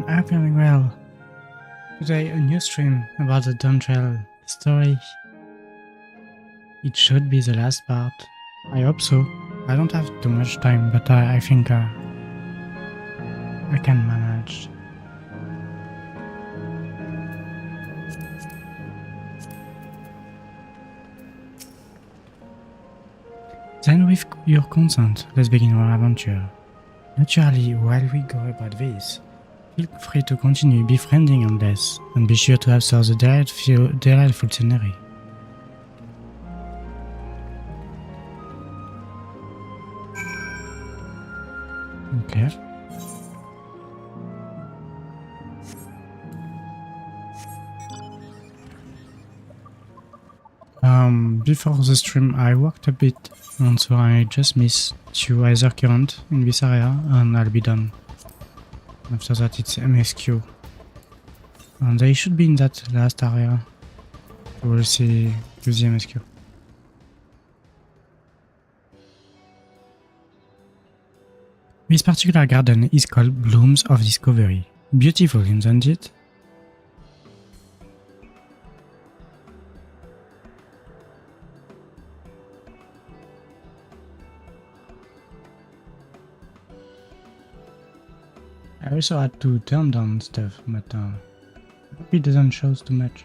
I'm feeling well. Today a new stream about the Dawntrail story. It should be the last part. I hope so. I don't have too much time, but I think I can manage. Then with your consent, let's begin our adventure. Naturally, while we go about this, feel free to continue befriending unless, and be sure to observe the delightful scenery. Okay. Before the stream I worked a bit, and so I just missed two either current in this area, and I'll be done. After that it's MSQ. And they should be in that last area. We'll see with the MSQ. This particular garden is called Blooms of Discovery. Beautiful, isn't it? I also had to turn down stuff, but I hope it doesn't show too much.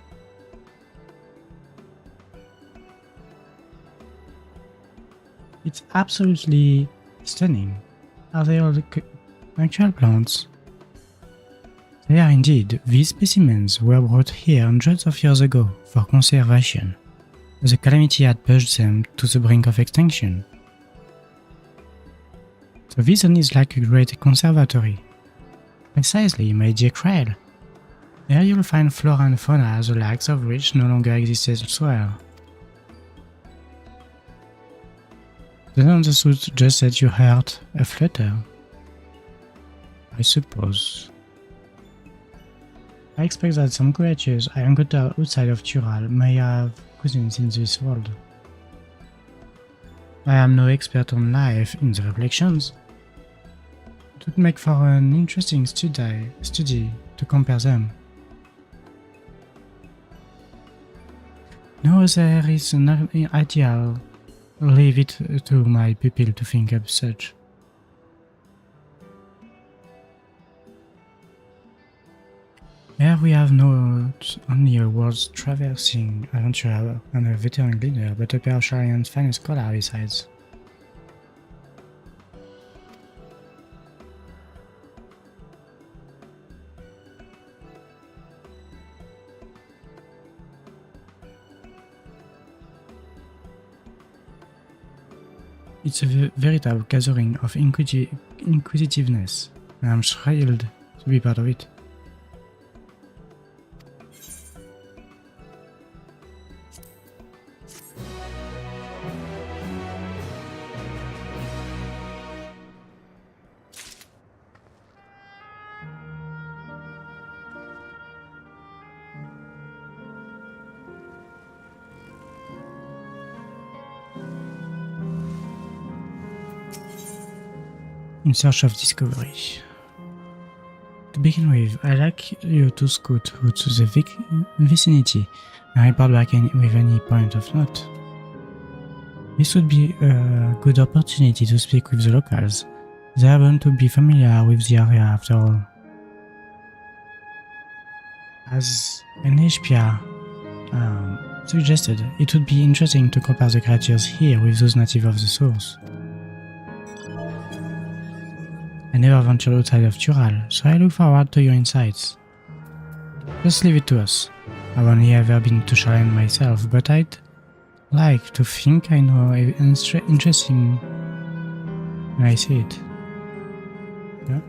It's absolutely stunning. Are they all actual plants? They are indeed. These specimens were brought here hundreds of years ago for conservation. The calamity had pushed them to the brink of extinction. So this one is like a great conservatory. Precisely, my dear Krell. Here you'll find flora and fauna, the likes of which no longer exist elsewhere. Doesn't the suit just set your heart aflutter? I suppose. I expect that some creatures I encounter outside of Qyorria may have cousins in this world. I am no expert on life in the reflections. It would make for an interesting study to compare them. No, there is an ideal. Leave it to my pupil to think of such. Here we have not only a world-traversing adventurer and a veteran leader, but a pair of Sharian's finest scholars besides. It's a veritable gathering of inquisitiveness, and I'm thrilled to be part of it. In search of discovery. To begin with, I'd like you to scout through to the vicinity and report back with any point of note. This would be a good opportunity to speak with the locals. They happen to be familiar with the area after all. As Anishpia suggested, it would be interesting to compare the creatures here with those native of the source. I never ventured outside of Qyorria, so I look forward to your insights. Just leave it to us. I've only ever been to Sharian myself, but I'd like to think I know interesting when I see it. Yeah?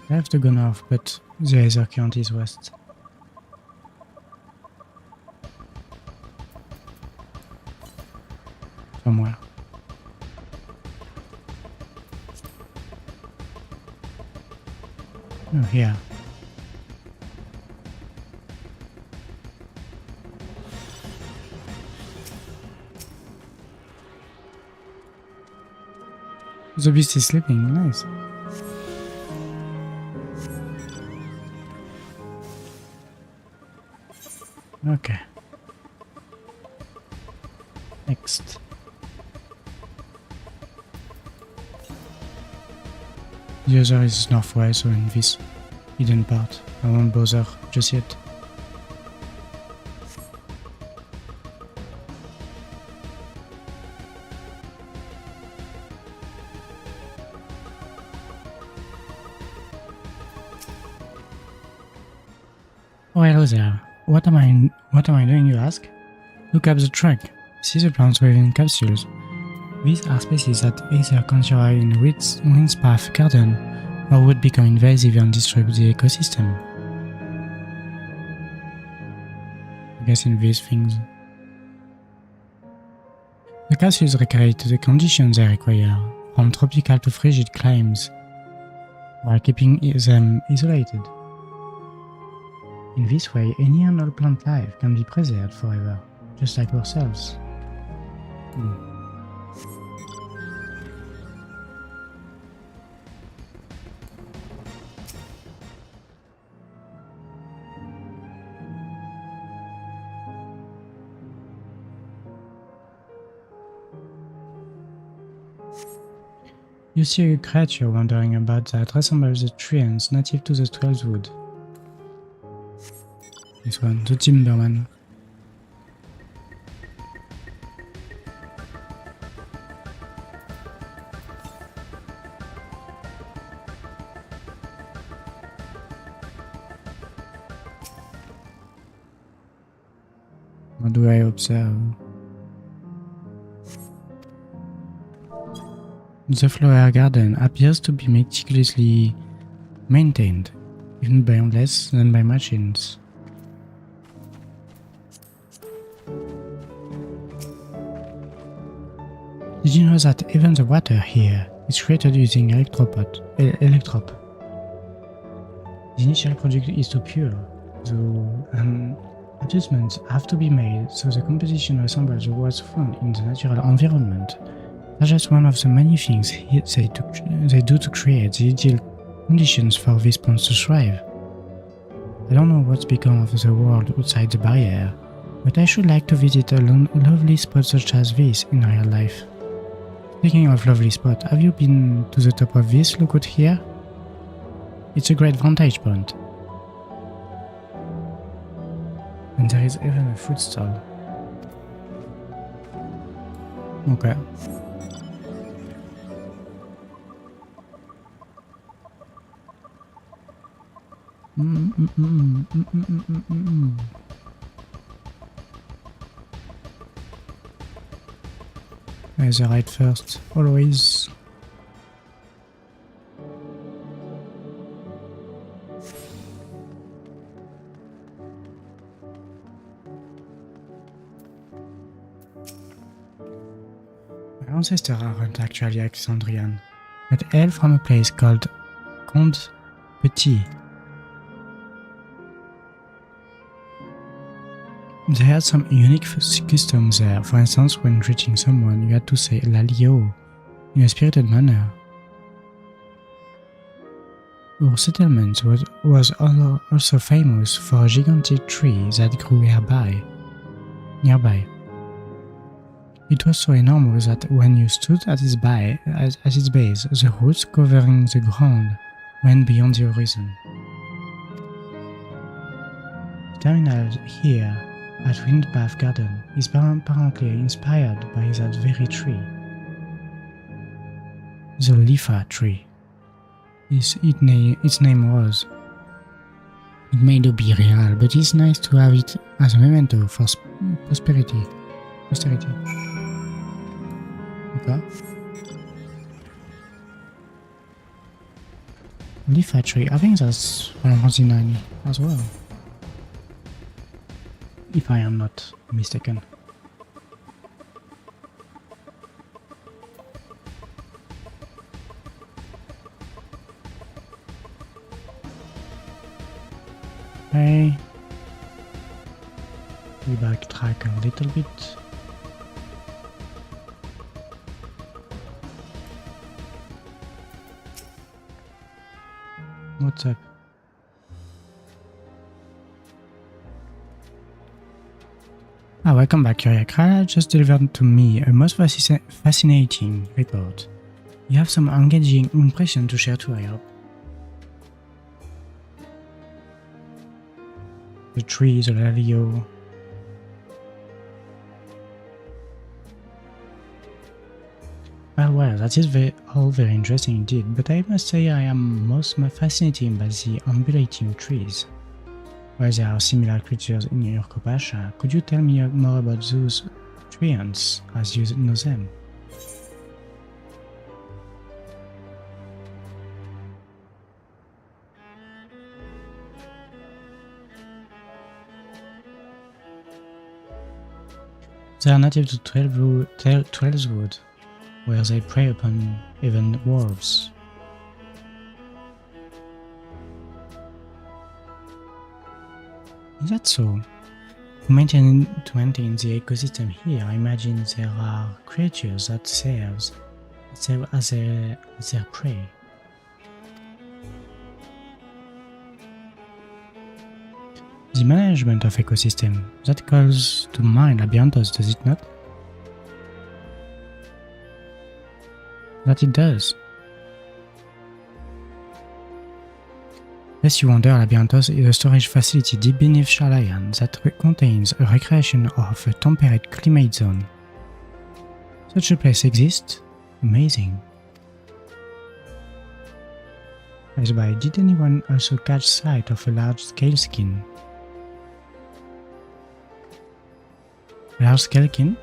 I have to go north, but the other current is west. Somewhere. Oh, here. The beast is sleeping, nice. Okay. Next. The other is northwest, so in this hidden part. I won't bother just yet. Oh, hello there. What am I doing, you ask? Look up the track. See the plants within capsules. These are species that either continue in Windspath Garden or would become invasive and disrupt the ecosystem. I guess in these things. The capsules recreate the conditions they require, from tropical to frigid climes, while keeping them isolated. In this way, any and all plant life can be preserved forever, just like ourselves. You see a creature wandering about that resembles the treants native to the Trailswood. This one, the Timberman. What do I observe? The flower garden appears to be meticulously maintained, even by less than by machines. Did you know that even the water here is created using electrop? The initial product is too pure, so adjustments have to be made so the composition resembles what's found in the natural environment. That's just one of the many things they do to create the ideal conditions for these plants to thrive. I don't know what's become of the world outside the barrier, but I should like to visit a lovely spot such as this in real life. Speaking of lovely spot, have you been to the top of this lookout here? It's a great vantage point. And there is even a food stall. Okay. There's a right first, always. My ancestors aren't actually Alexandrian, but hail from a place called Conde Petit. They had some unique customs there. For instance, when greeting someone, you had to say "Lalio" in a spirited manner. Our settlement was also famous for a gigantic tree that grew nearby. It was so enormous that when you stood at its base, the roots covering the ground went beyond the horizon. The terminal here at Windbath Garden is apparently inspired by that very tree. The Lifa tree. Its name was. It may not be real, but it's nice to have it as a memento for posterity. Okay. Lifa tree, I think that's from 1990 as well. If I am not mistaken. Okay. We backtrack a little bit. What's up? Welcome back, Qyorria. Qyorria just delivered to me a most fascinating report. You have some engaging impression to share too, I hope. The trees, the lavio. Well, that is all very interesting indeed, but I must say I am most fascinated by the ambulating trees. While there are similar creatures in your Kopasha, could you tell me more about those treants as you know them? They are native to Trailswood, where they prey upon even wolves. Is that so? To maintain the ecosystem here, I imagine there are creatures that serve as their prey. The management of ecosystem, that calls to mind Labiantos, does it not? That it does. Lest you wonder, Labiantos is a storage facility deep beneath Shalayan that contains a recreation of a temperate climate zone. Such a place exists? Amazing. As by, did anyone also catch sight of a large-scale skin? Large-scale skin,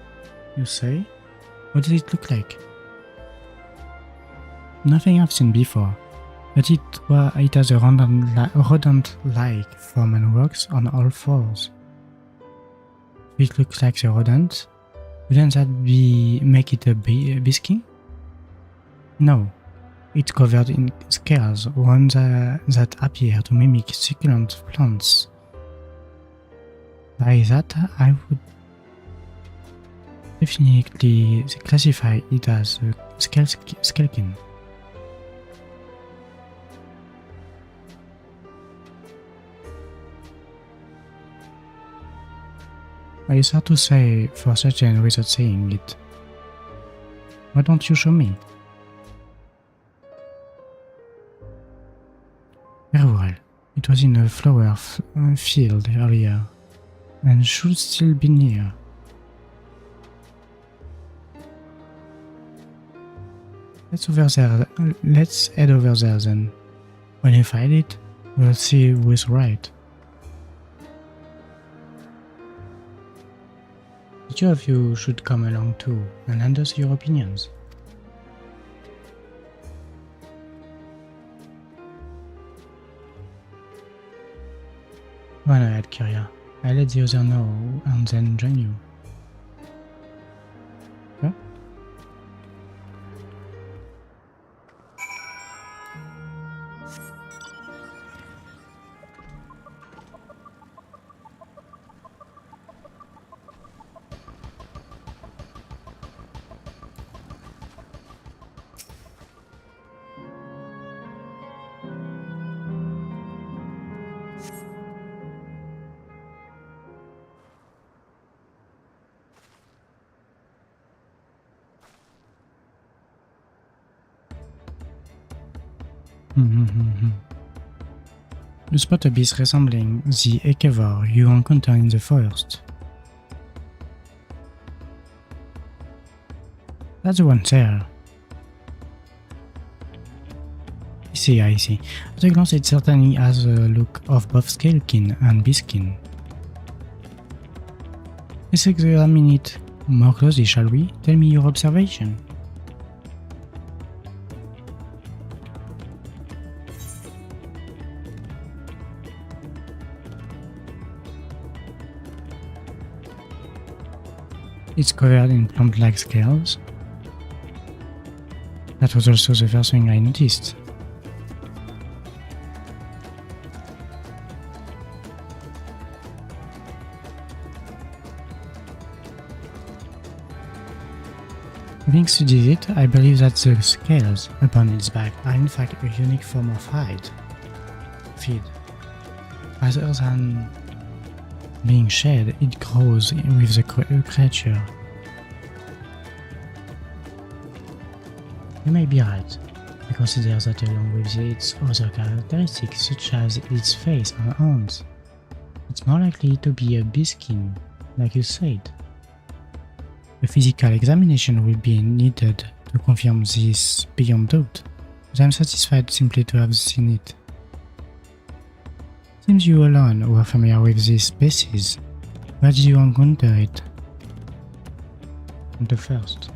you say? What does it look like? Nothing I've seen before, but it has a rodent-like form and walks on all fours. If it looks like a rodent, wouldn't that make it a bisking? No, it's covered in scales, ones that appear to mimic succulent plants. By that, I would definitely classify it as a skelkin. It's hard to say for certain without saying it. Why don't you show me? Very well. It was in a flower field earlier, and should still be near. Let's head over there then. When you find it, we'll see who is right. The two of you should come along too and lend us your opinions. Go on ahead, Qyorria. I'll let the other know and then join you. Huh? You spot a beast resembling the Ekevor you encounter in the forest. That's the one there. I see. At a glance, it certainly has a look of both scalekin and beastskin. Let's examine it more closely, shall we? Tell me your observation. It's covered in plant-like scales. That was also the first thing I noticed. Having studied it, I believe that the scales upon its back are in fact a unique form of feed, rather than Being shed, it grows with the creature. You may be right. I consider that along with its other characteristics such as its face and arms, it's more likely to be a beastskin, like you said. A physical examination will be needed to confirm this beyond doubt, but I'm satisfied simply to have seen it. Seems you alone who are familiar with this species. Where did you encounter it? The first.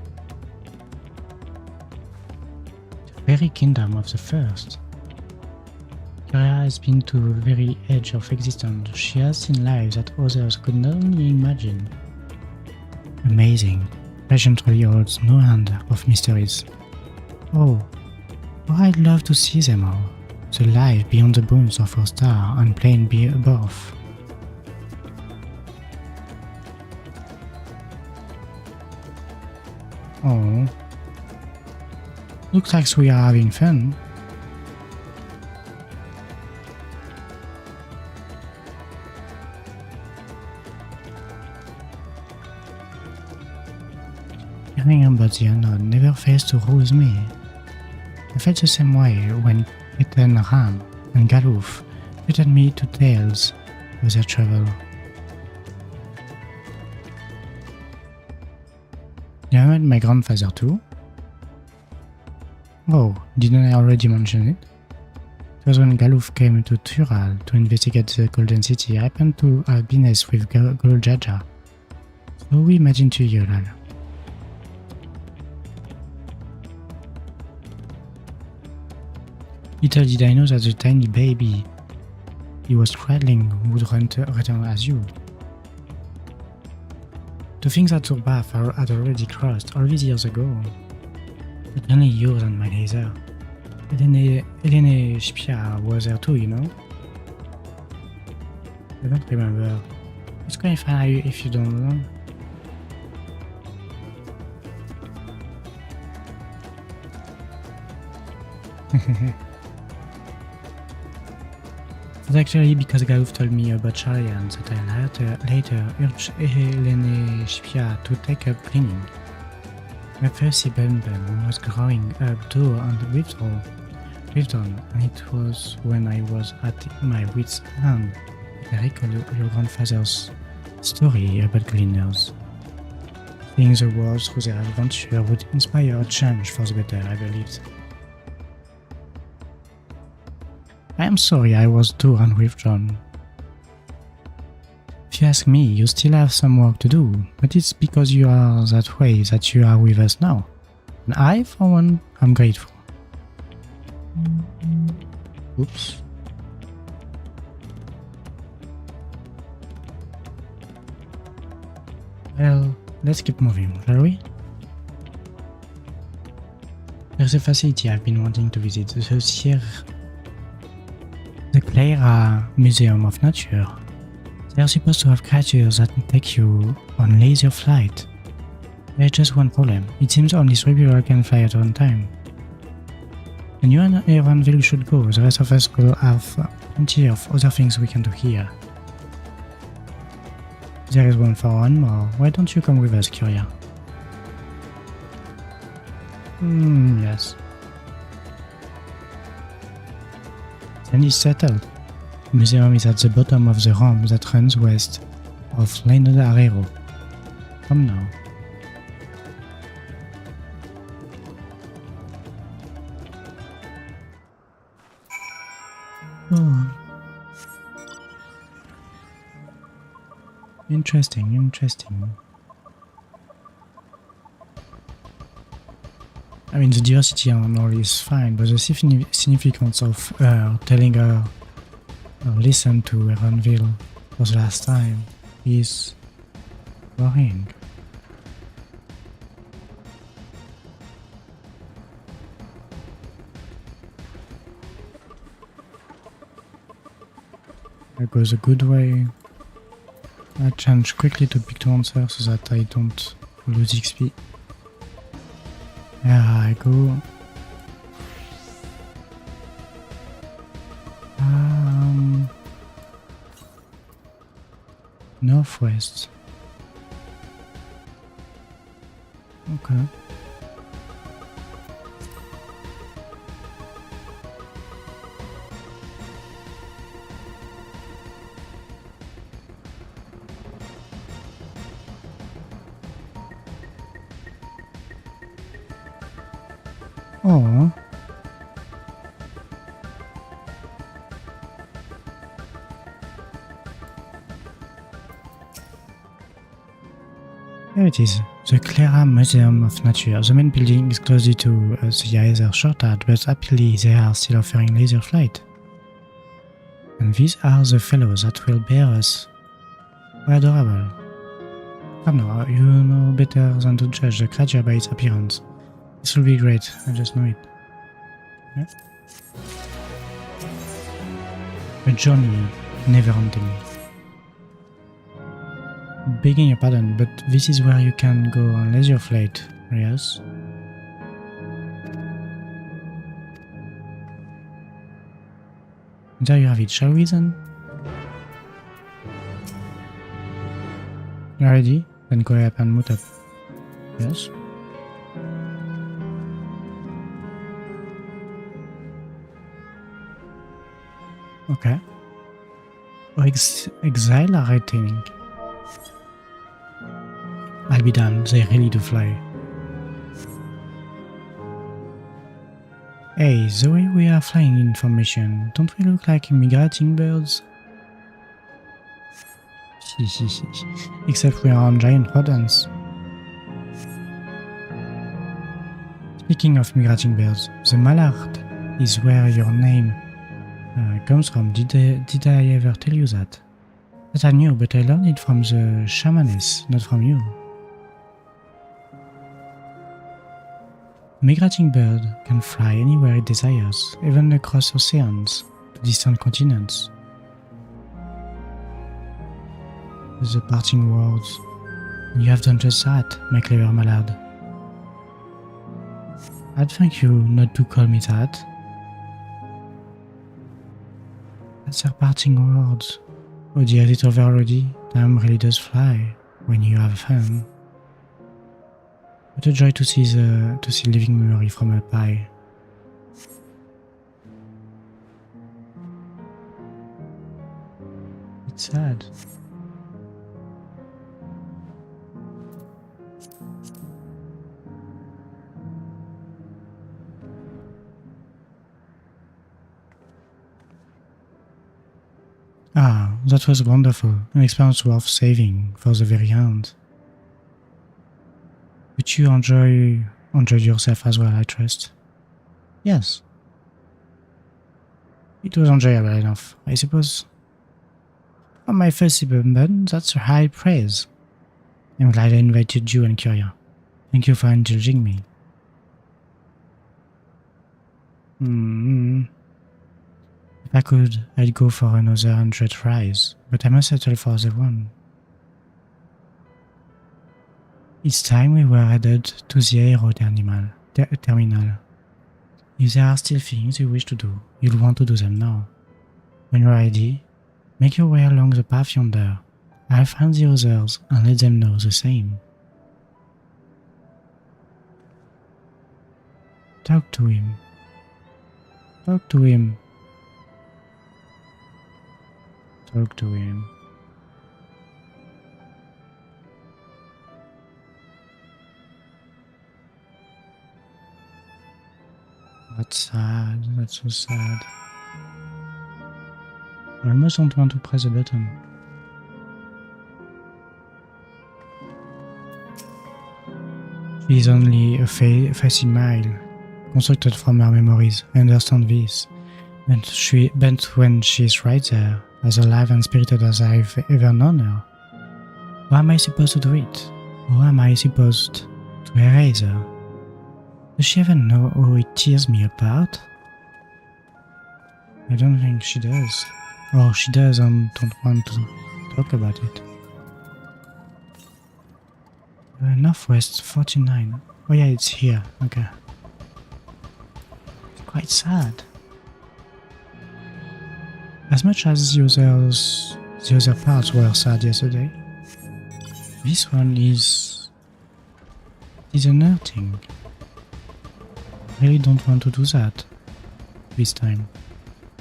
The very kingdom of the first. Qyorria has been to the very edge of existence. She has seen lives that others could not only imagine. Amazing. Legend truly holds no end of mysteries. Oh, I'd love to see them all. The life beyond the bones of our star and plane above. Oh. Looks like we are having fun. Hearing about the unknown never fails to rouse me. I felt the same way when Ethan, Ram, and Galuf treated me to tales of their travel. Did I met my grandfather too? Oh, didn't I already mention it? It was when Galuf came to Tural to investigate the Golden City. I happened to have business with Goljaja, so we met in Qyorria. Little did I know that the tiny baby he was cradling would return as you. To think that your path had already crossed all these years ago. But only yours and mine either. Elene Shpia was there too, you know? I don't remember. It's quite fine if you don't know. It's actually because Galuf told me about Qyorria that I later urged Elene Shpia to take up cleaning. My first Bun was growing up too and lived on, and it was when I was at my wit's end that I recalled your grandfather's story about cleaners. Seeing the world through their adventure would inspire a change for the better, I believed. I am sorry I was too unwithdrawn. If you ask me, you still have some work to do, but it's because you are that way that you are with us now. And I, for one, am grateful. Oops. Well, let's keep moving, shall we? There's a facility I've been wanting to visit, the Qyorria Museum of Nature. They are supposed to have creatures that take you on laser flight. There's just one problem. It seems only 3 people can fly at one time. And you and Evanville should go. The rest of us will have plenty of other things we can do here. There is room for one more. Why don't you come with us, Qyorria? Yes. Then it's settled. The museum is at the bottom of the ramp that runs west of Leno de Arrero. Come now. Oh. Interesting. I mean, the diversity and all is fine, but the significance of telling her listen to Evanville for the last time is worrying. That goes a good way. I change quickly to pick to answer so that I don't lose XP. There I go. Northwest. Okay. Oh. There it is, the Qyorria Museum of Nature. The main building is closely to the either shortcut, but happily they are still offering laser flight. And these are the fellows that will bear us. How adorable. Come now, you know better than to judge the creature by its appearance. This will be great, I just know it. Yeah. A journey never ending. Begging your pardon, but this is where you can go on laser flight, yes? There you have it, shall we then? You ready? Then go up and move up. Yes? Okay. Exhilarating. I'll be damned, they really do fly. Hey, the way we are flying in formation, don't we look like migrating birds? Except we are on giant rodents. Speaking of migrating birds, the mallard is where your name comes from. Did I ever tell you that? That I knew, but I learned it from the shamaness, not from you. A migrating bird can fly anywhere it desires, even across oceans to distant continents. The parting words. You have done just that, my clever mallard. I'd thank you not to call me that. That's their parting words. Oh dear, is it over already? Time really does fly when you have fun. What a joy to see living memory from up high. It's sad. Ah, that was wonderful, an experience worth saving for the very end. But you enjoyed yourself as well, I trust. Yes. It was enjoyable enough, I suppose. On my first suburban, that's a high praise. I'm glad I invited you and Qyorria. Thank you for indulging me. If I could, I'd go for another 100 tries, but I must settle for the one. It's time we were headed to the aero terminal. If there are still things you wish to do, you'll want to do them now. When you're ready, make your way along the path yonder. I'll find the others and let them know the same. Talk to him. Talk to him. Talk to him. That's sad, that's so sad. I almost don't want to press the button. She is only a facsimile, constructed from her memories. I understand this. But when she is right there, as alive and spirited as I've ever known her, how am I supposed to do it? How am I supposed to erase her? Does she even know how it tears me apart? I don't think she does. Or she does and don't want to talk about it. Northwest 49. Oh yeah, it's here. Okay. It's quite sad. As much as the others The other parts were sad yesterday. This one is unnerving. I really don't want to do that this time.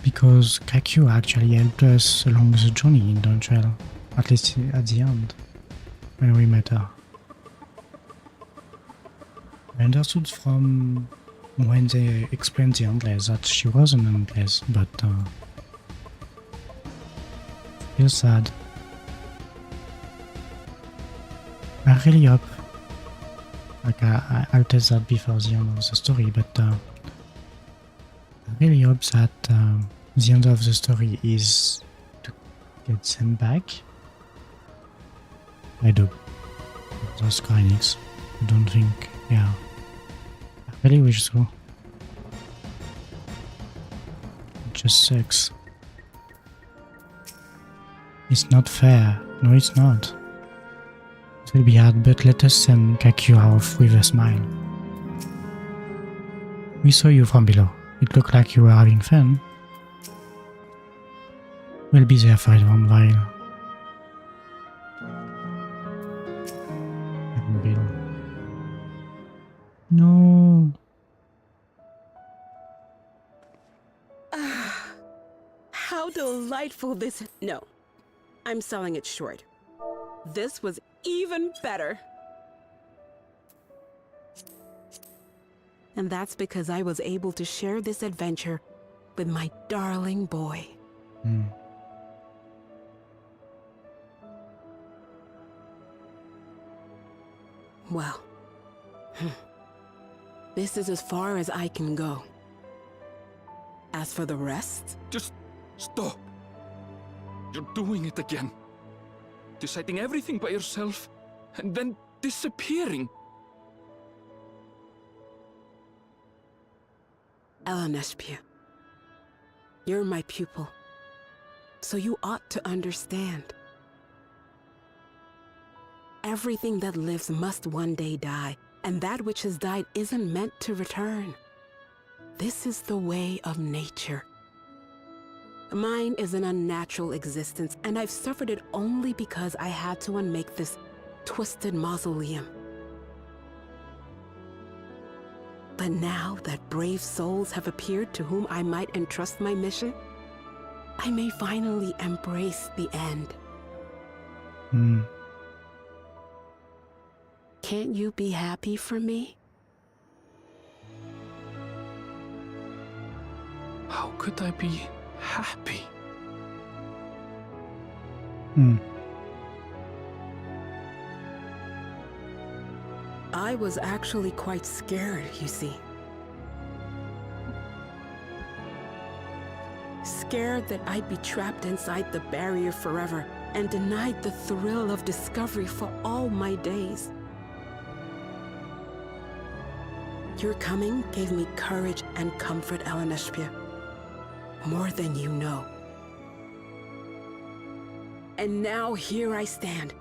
Because Qyorria actually helped us along the journey in Dawntrail, at least at the end, when we met her. I understood from when they explained the Endless that she was an Endless, but feels sad. I really hope, like I'll test that before the end of the story, but I really hope that the end of the story is to get them back. I do. Those Enix. I don't think, yeah. I really wish so. It just sucks. It's not fair. No, it's not. It will be hard, but let us send Qyorria off with a smile. We saw you from below. It looked like you were having fun. We'll be there for a long while. No. How delightful this... No, I'm selling it short. This was even better. And that's because I was able to share this adventure with my darling boy. Well, this is as far as I can go. As for the rest... Just stop. You're doing it again. Deciding everything by yourself, and then disappearing. Eleneshpia, you're my pupil, so you ought to understand. Everything that lives must one day die, and that which has died isn't meant to return. This is the way of nature. Mine is an unnatural existence, and I've suffered it only because I had to unmake this twisted mausoleum. But now that brave souls have appeared to whom I might entrust my mission, I may finally embrace the end. Can't you be happy for me? How could I be happy? I was actually quite scared, you see. Scared that I'd be trapped inside the barrier forever and denied the thrill of discovery for all my days. Your coming gave me courage and comfort, Eleneshpia. More than you know. And now here I stand,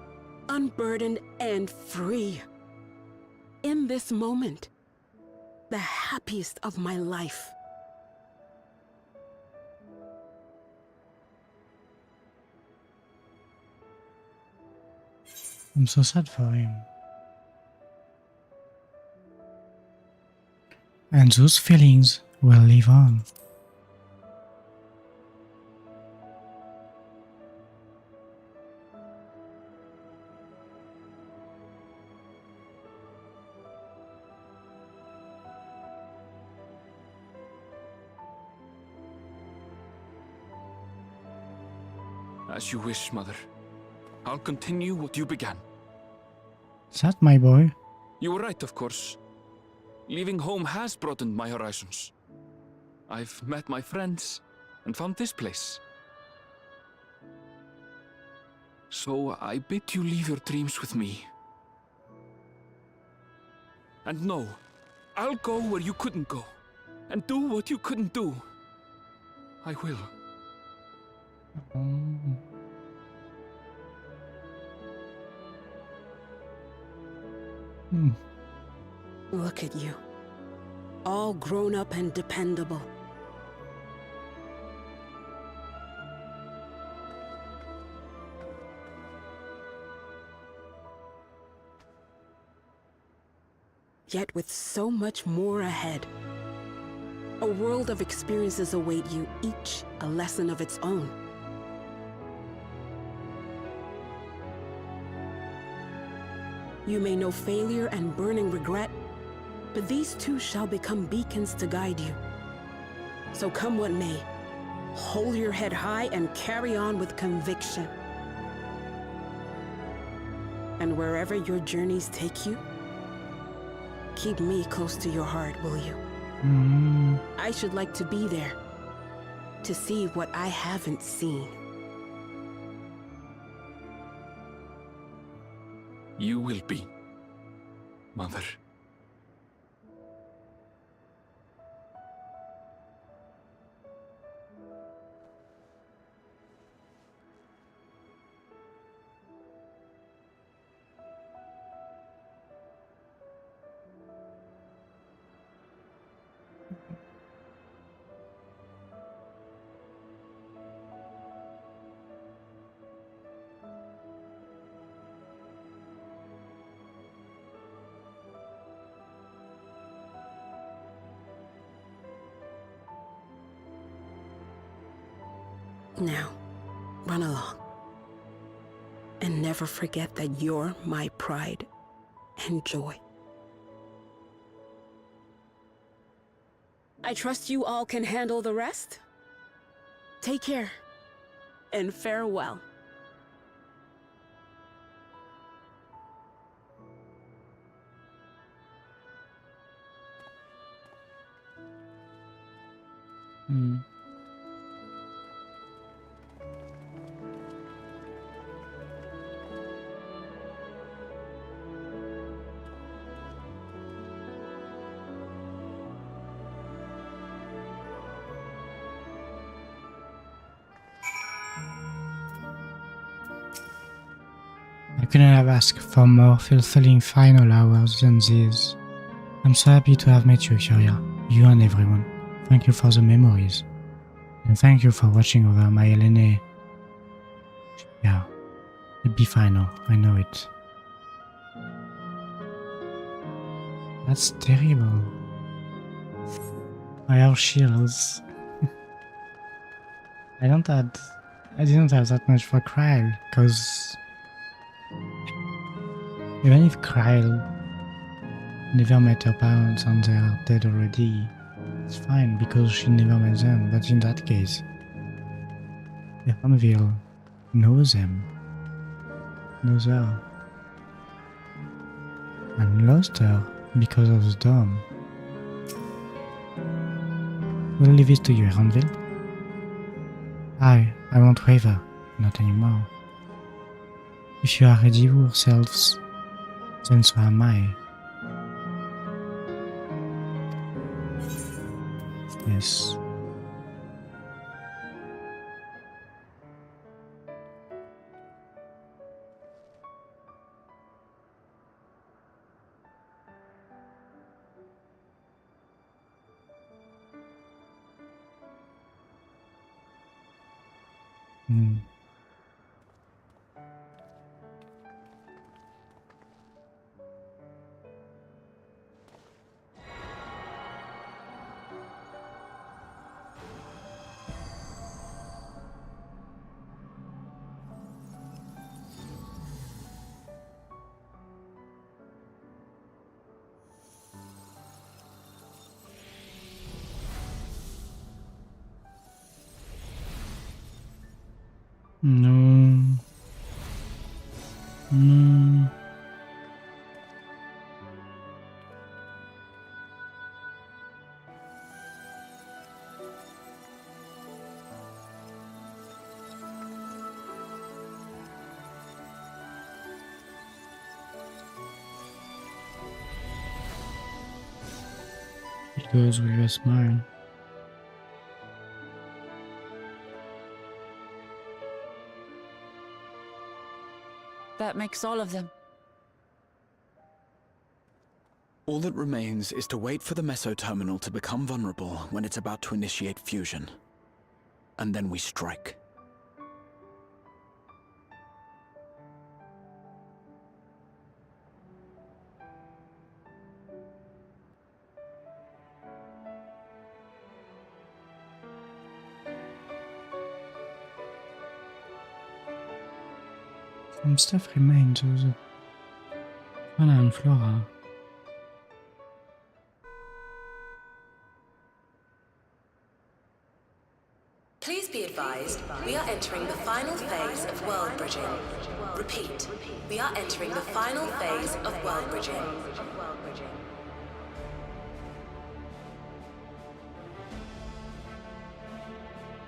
unburdened and free. In this moment, the happiest of my life. I'm so sad for him. And those feelings will live on. As you wish, Mother. I'll continue what you began. Is that my boy? You were right, of course. Leaving home has broadened my horizons. I've met my friends and found this place. So I bid you leave your dreams with me. And no, I'll go where you couldn't go, and do what you couldn't do. I will. Look at you. All grown up and yet with so much more ahead. A world of experiences await you, each a lesson of its own. You may know failure and burning regret, but these too shall become beacons to guide you. So come what may, hold your head high and carry on with conviction. And wherever your journeys take you, keep me close to your heart, will you? I should like to be there, to see what I haven't seen. You will be, Mother. Now, run along. And never forget that you're my pride and joy. I trust you all can handle the rest. Take care, and farewell. I couldn't have asked for more fulfilling final hours than these. I'm so happy to have met you, Qyorria, you and everyone. Thank you for the memories. And thank you for watching over my LNA. Yeah, it'll be fine now, I know it. That's terrible. I have shields. I didn't have that much for Kryl, cause even if Kryl never met her parents and they are dead already, it's fine because she never met them, but in that case, Evanville knows them, knows her, and lost her because of the dome. We'll leave it to you, Evanville. I won't waver, not anymore. If you are ready yourselves, then so am I. Yes. No. No. It goes with a smile. That makes all of them. All that remains is to wait for the meso-terminal to become vulnerable when it's about to initiate fusion. And then we strike. Some stuff remains of the fauna and flora. Please be advised, we are entering the final phase of world bridging. Repeat, we are entering the final phase of world bridging.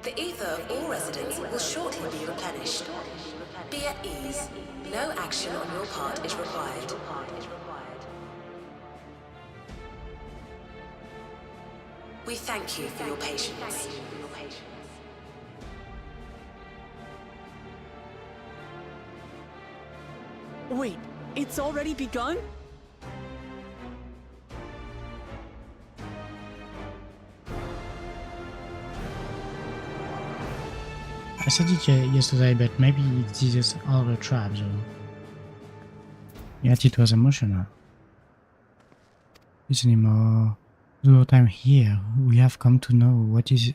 The ether of all residents will shortly be replenished. Be at ease. No action on your part is required. We thank you for your patience. Wait, it's already begun? I said it yesterday, but maybe this is all a trap, though. Yet it was emotional. It's anymore. Through our time here, we have come to know what is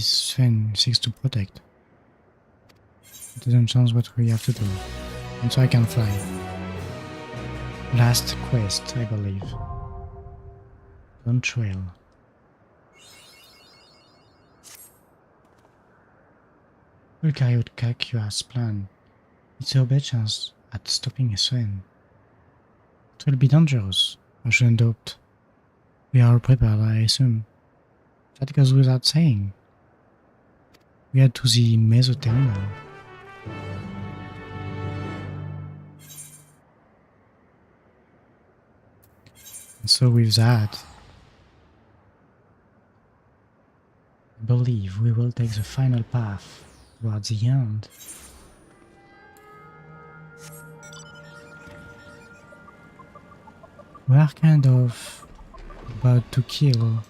Sven seeks to protect. It doesn't change what we have to do, and so I can fly. Last quest, I believe. Dawntrail. We'll carry out Qyorria's plan. It's our best chance at stopping Sven. It will be dangerous, I shouldn't doubt. We are prepared, I assume. That goes without saying. We head to the Meso terminal. And so with that, I believe we will take the final path towards the end. We are kind of about to kill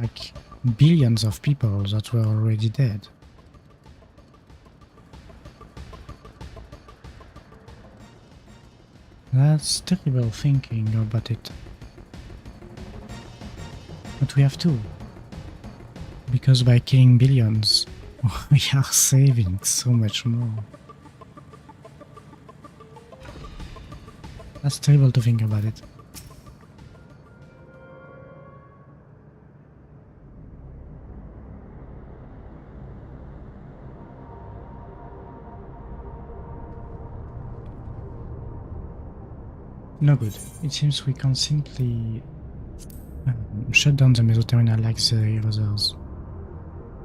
like billions of people that were already dead. That's terrible thinking about it. But we have to. Because by killing billions, we are saving so much more. That's terrible to think about it. No good. It seems we can't simply shut down the Meso terminal like the others.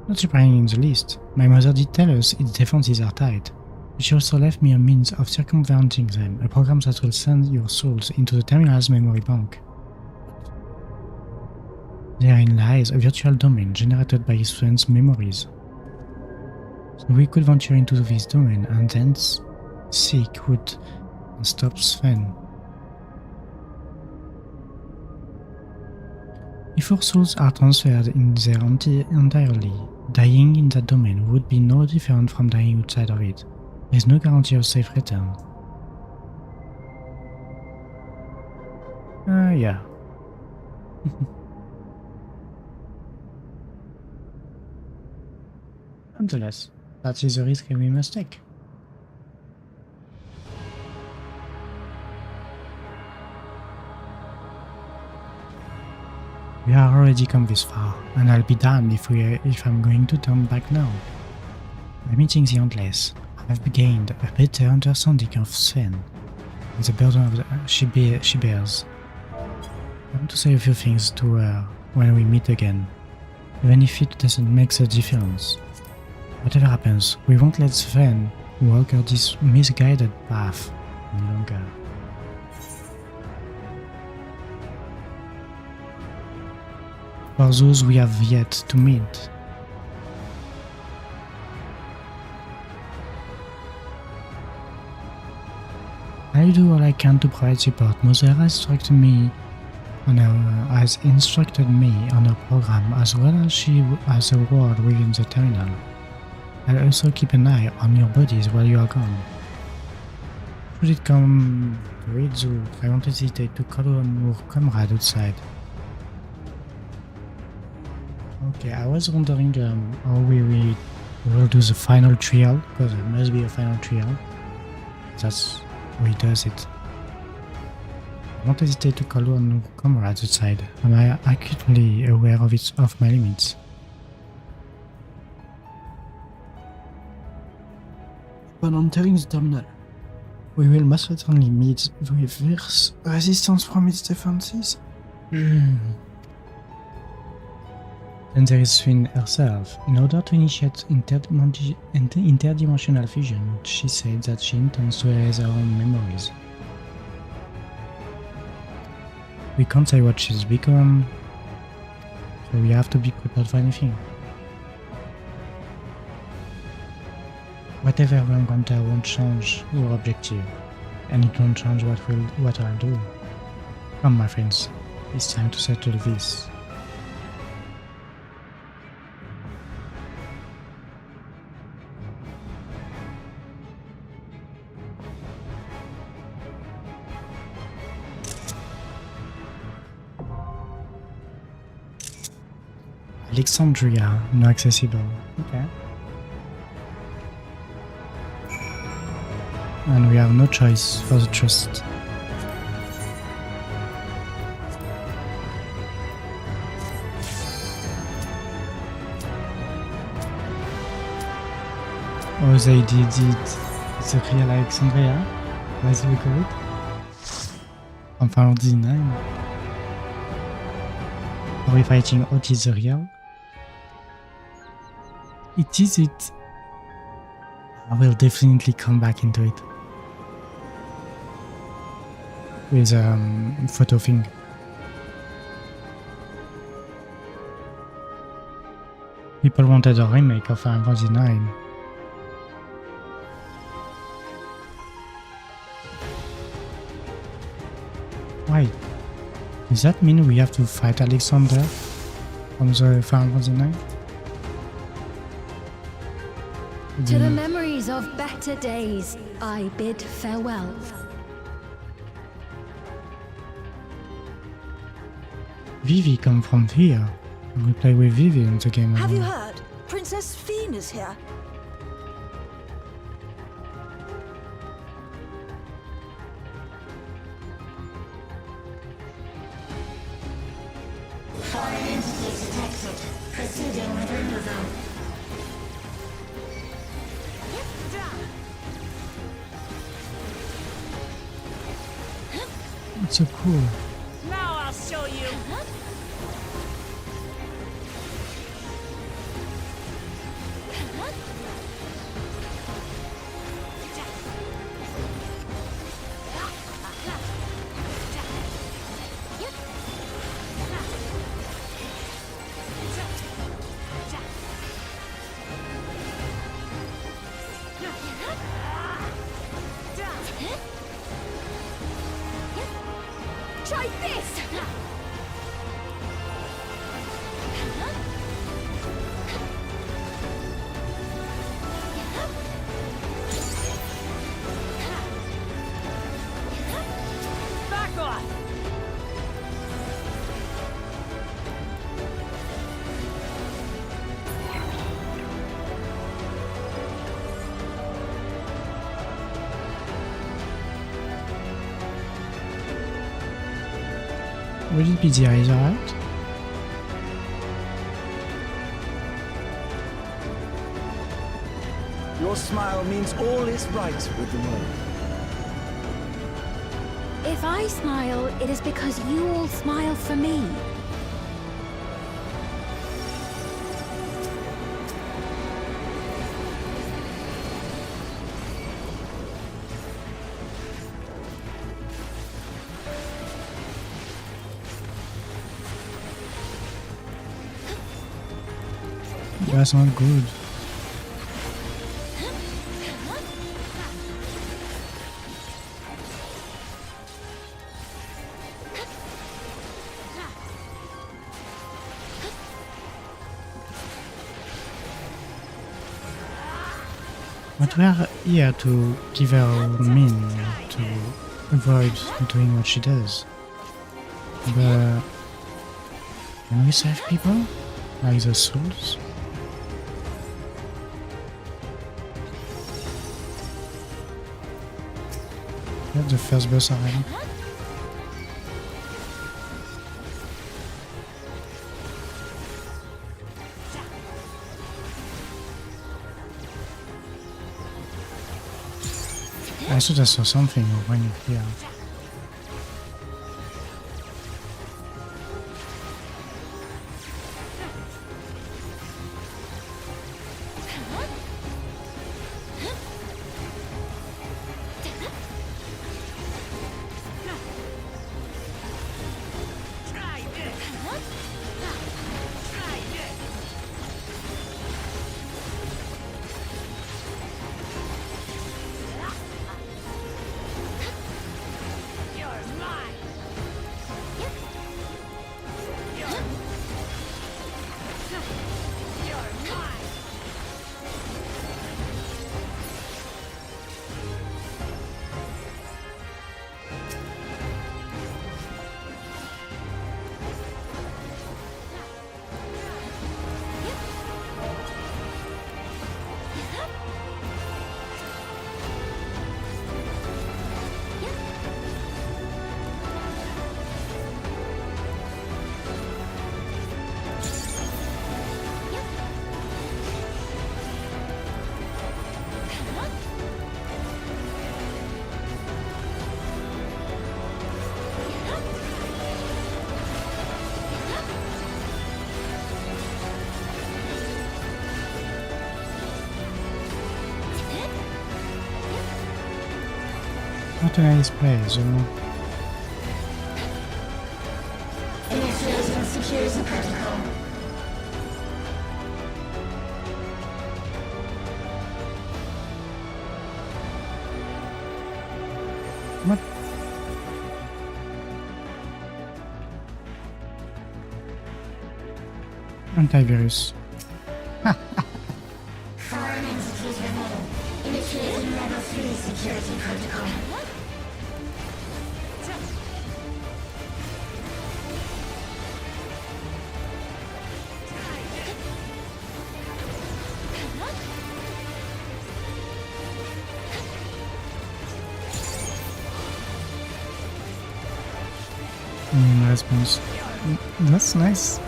Not surprising in the least. My mother did tell us its defenses are tight. But she also left me a means of circumventing them, a program that will send your souls into the terminal's memory bank. Therein lies a virtual domain generated by Sven's memories. So we could venture into this domain and then seek would stop Sven. If our souls are transferred in their entirely, dying in that domain would be no different from dying outside of it. There is no guarantee of safe return. Yeah. Nonetheless, that is a risk we must take. We are already come this far, and I'll be damned if I'm going to turn back now. By meeting the Endless, I've gained a better understanding of Sven and the burden of she bears. I want to say a few things to her when we meet again, even if it doesn't make the difference. Whatever happens, we won't let Sven walk out this misguided path any longer. For those we have yet to meet, I do all I can to provide support. Mother has instructed me on her program, as well as she has a ward within the terminal. I'll also keep an eye on your bodies while you are gone. Should it come to it, though, I won't hesitate to call on your comrade outside. Okay, I was wondering how we will We'll do the final trial, because there must be a final trial. That's how he does it. Don't hesitate to call on your comrades outside. Am I acutely aware of my limits? Upon entering the terminal, we will most certainly meet with resistance from its defenses. Then there is Swin herself. In order to initiate interdimensional fusion, she said that she intends to erase her own memories. We can't say what she's become, so we have to be prepared for anything. Whatever we encounter won't change our objective, and it won't change what I'll do. Come, my friends, it's time to settle this. Alexandria, not accessible. Okay. And we have no choice for the trust. Oh, they did it. It's a real Alexandria. Let's look at it. From Final 9. Are we fighting what is the real? It is it. I will definitely come back into it. With photo thing. People wanted a remake of Final 9. Why? Does that mean we have to fight Alexander from the Final 9? To the memories of better days, I bid farewell. Vivi come from here. We play with Vivi in the game. Have you heard? Princess Fiend is here. It's so cool. Now I'll show you. Try this! Back off! Would it be the eyes alright? Your smile means all is right with the world. If I smile, it is because you all smile for me. That's not good. But we are here to give her mean, to avoid doing what she does. But can we save people? Like the souls? the first boss already. I thought I saw something when you here. Not a nice place, you know. Initiating security protocol. What? Antivirus. Foreign entities remaining. Initiating level 3 security protocol. Response. That's nice.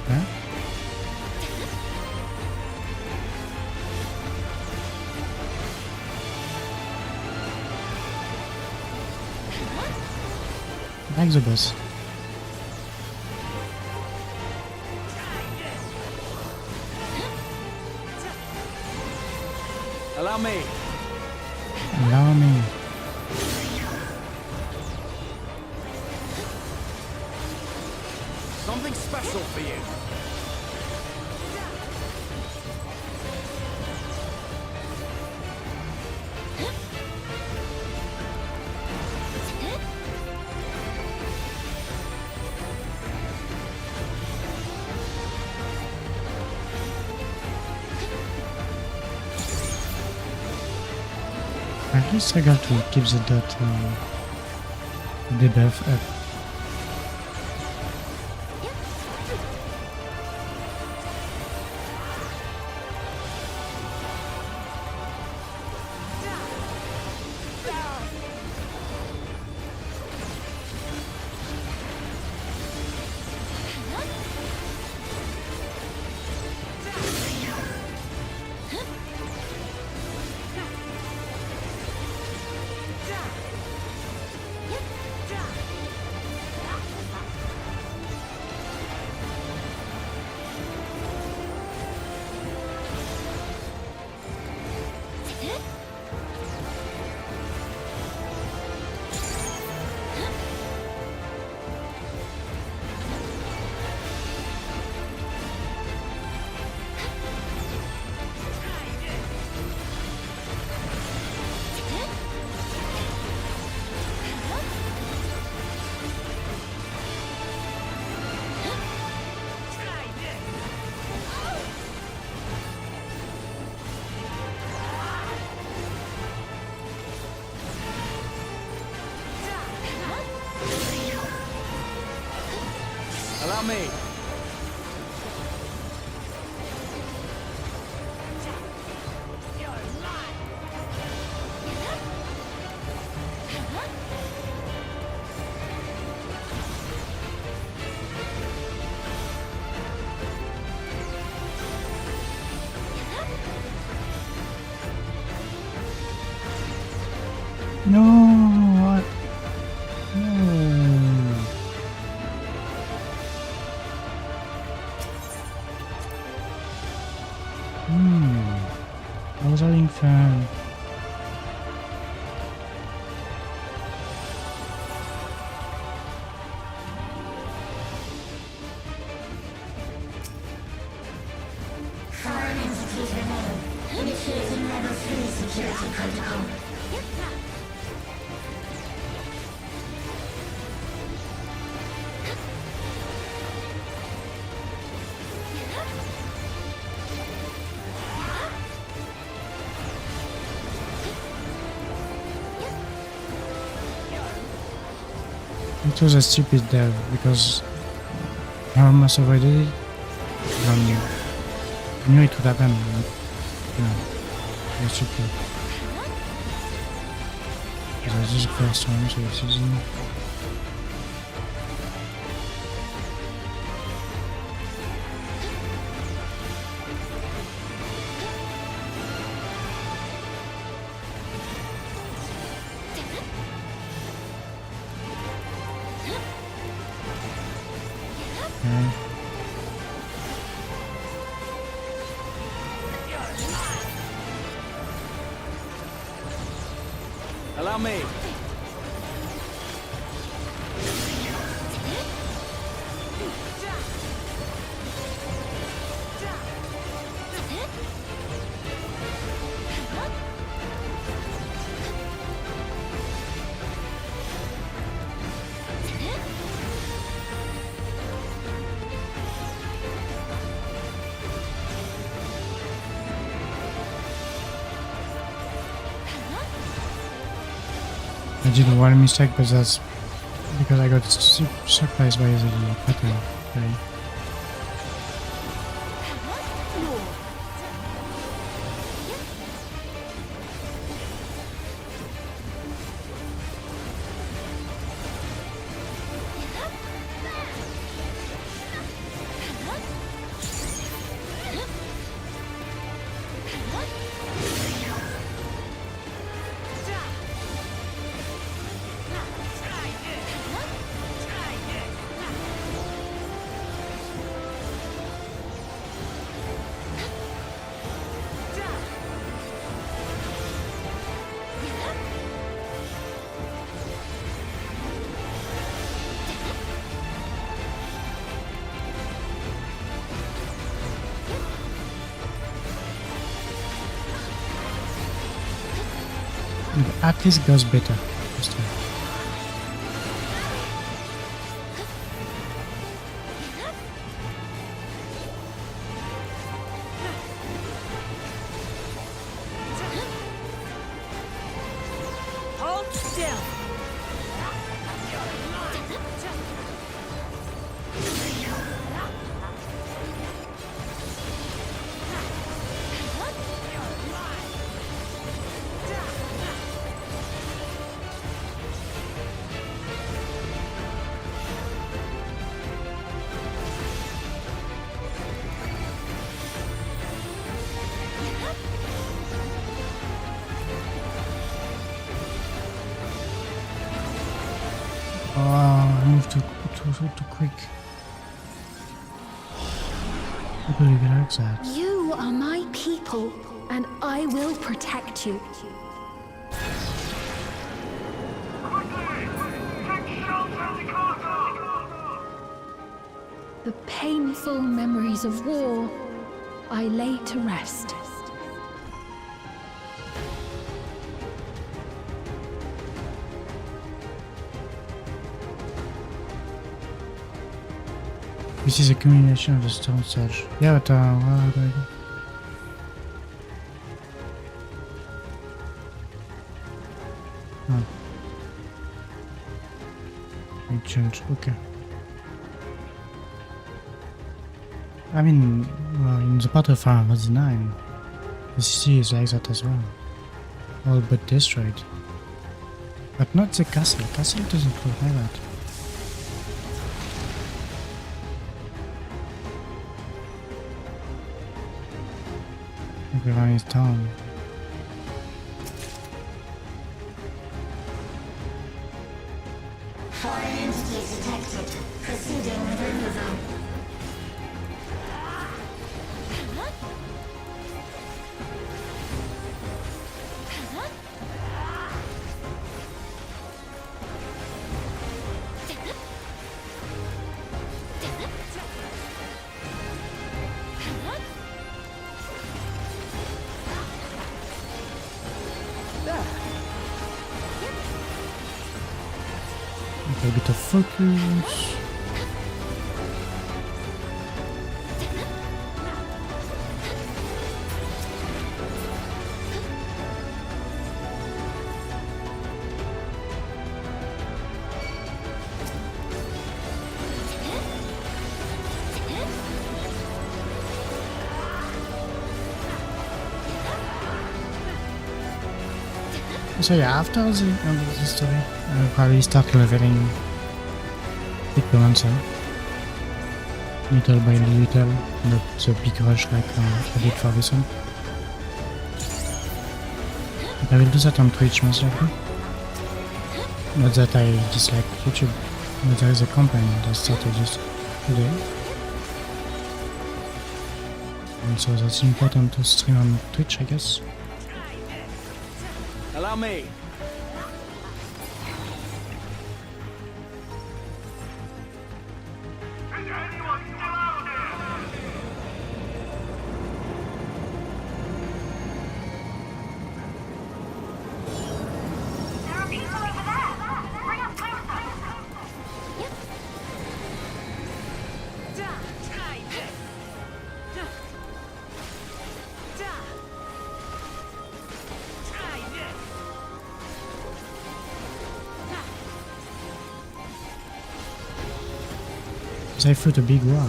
Okay. Like the boss. Allow me. Allow me. Something special for you. At least I got to keep the dot debuff up. me. No, what? No. I was having fun. It was a stupid dev because I almost avoided it. I knew it would happen, but it was stupid. Because I was just the first time to the season. Allow me. I did one mistake, but that's because I got surprised by the pattern. Right? It at least goes better this time. Hold still. Oh, I moved too quick. I believe it like that. You are my people, and I will protect you. The painful memories of war I lay to rest. This is a combination of the stone surge. Yeah, but what do I do? Oh. I change, okay. I mean, well, in the part of Final Fantasy 9, the city is like that as well. All but destroyed. But not the castle. Castle doesn't look like that. Everyone is down. Foreign entities detected. Proceeding with removal. Okay, a bit of focus. So yeah, after the end of the story, I'll probably start leveling big monster. Little by little, not the big rush like I did for this one. But I will do that on Twitch most likely. Not that I dislike YouTube, but there is a campaign that started just today. And so that's important to stream on Twitch, I guess. Allow me. I fought a big war.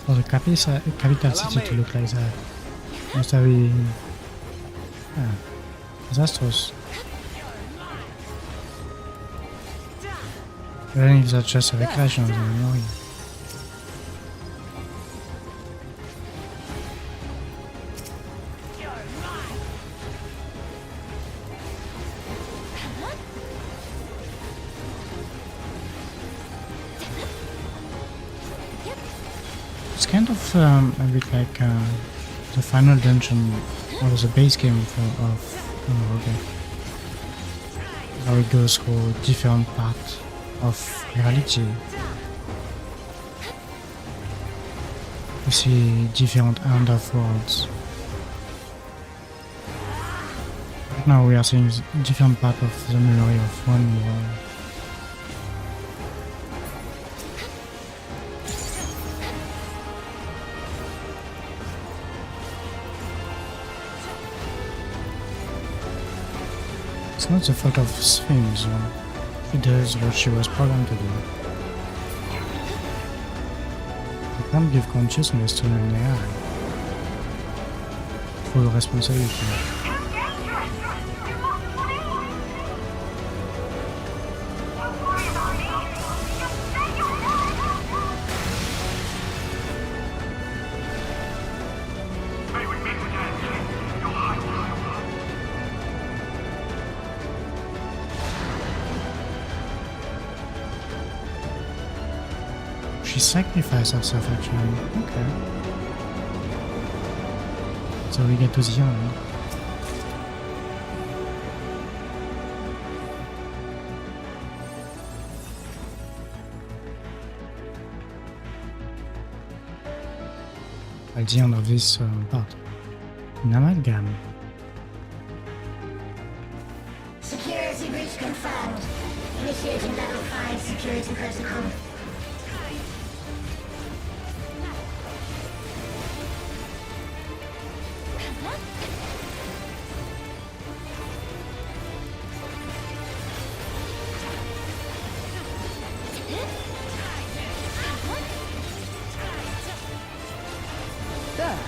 For the capital city to look like that must have been disastrous. Even if that's just a recreation of the memory. It's kind of a bit like the final dungeon or the base game of okay. How it goes through different parts of reality. You see different end of worlds. Right now we are seeing different part of the memory of one world. It's not the fault of Sphinx, she does what she was programmed to do. You can't give consciousness to an AI. Full responsibility. She sacrificed herself actually. Okay. So we get to the end. At the end of this part. An amalgam. Security breach confirmed. Initiating level 5 security protocol. There.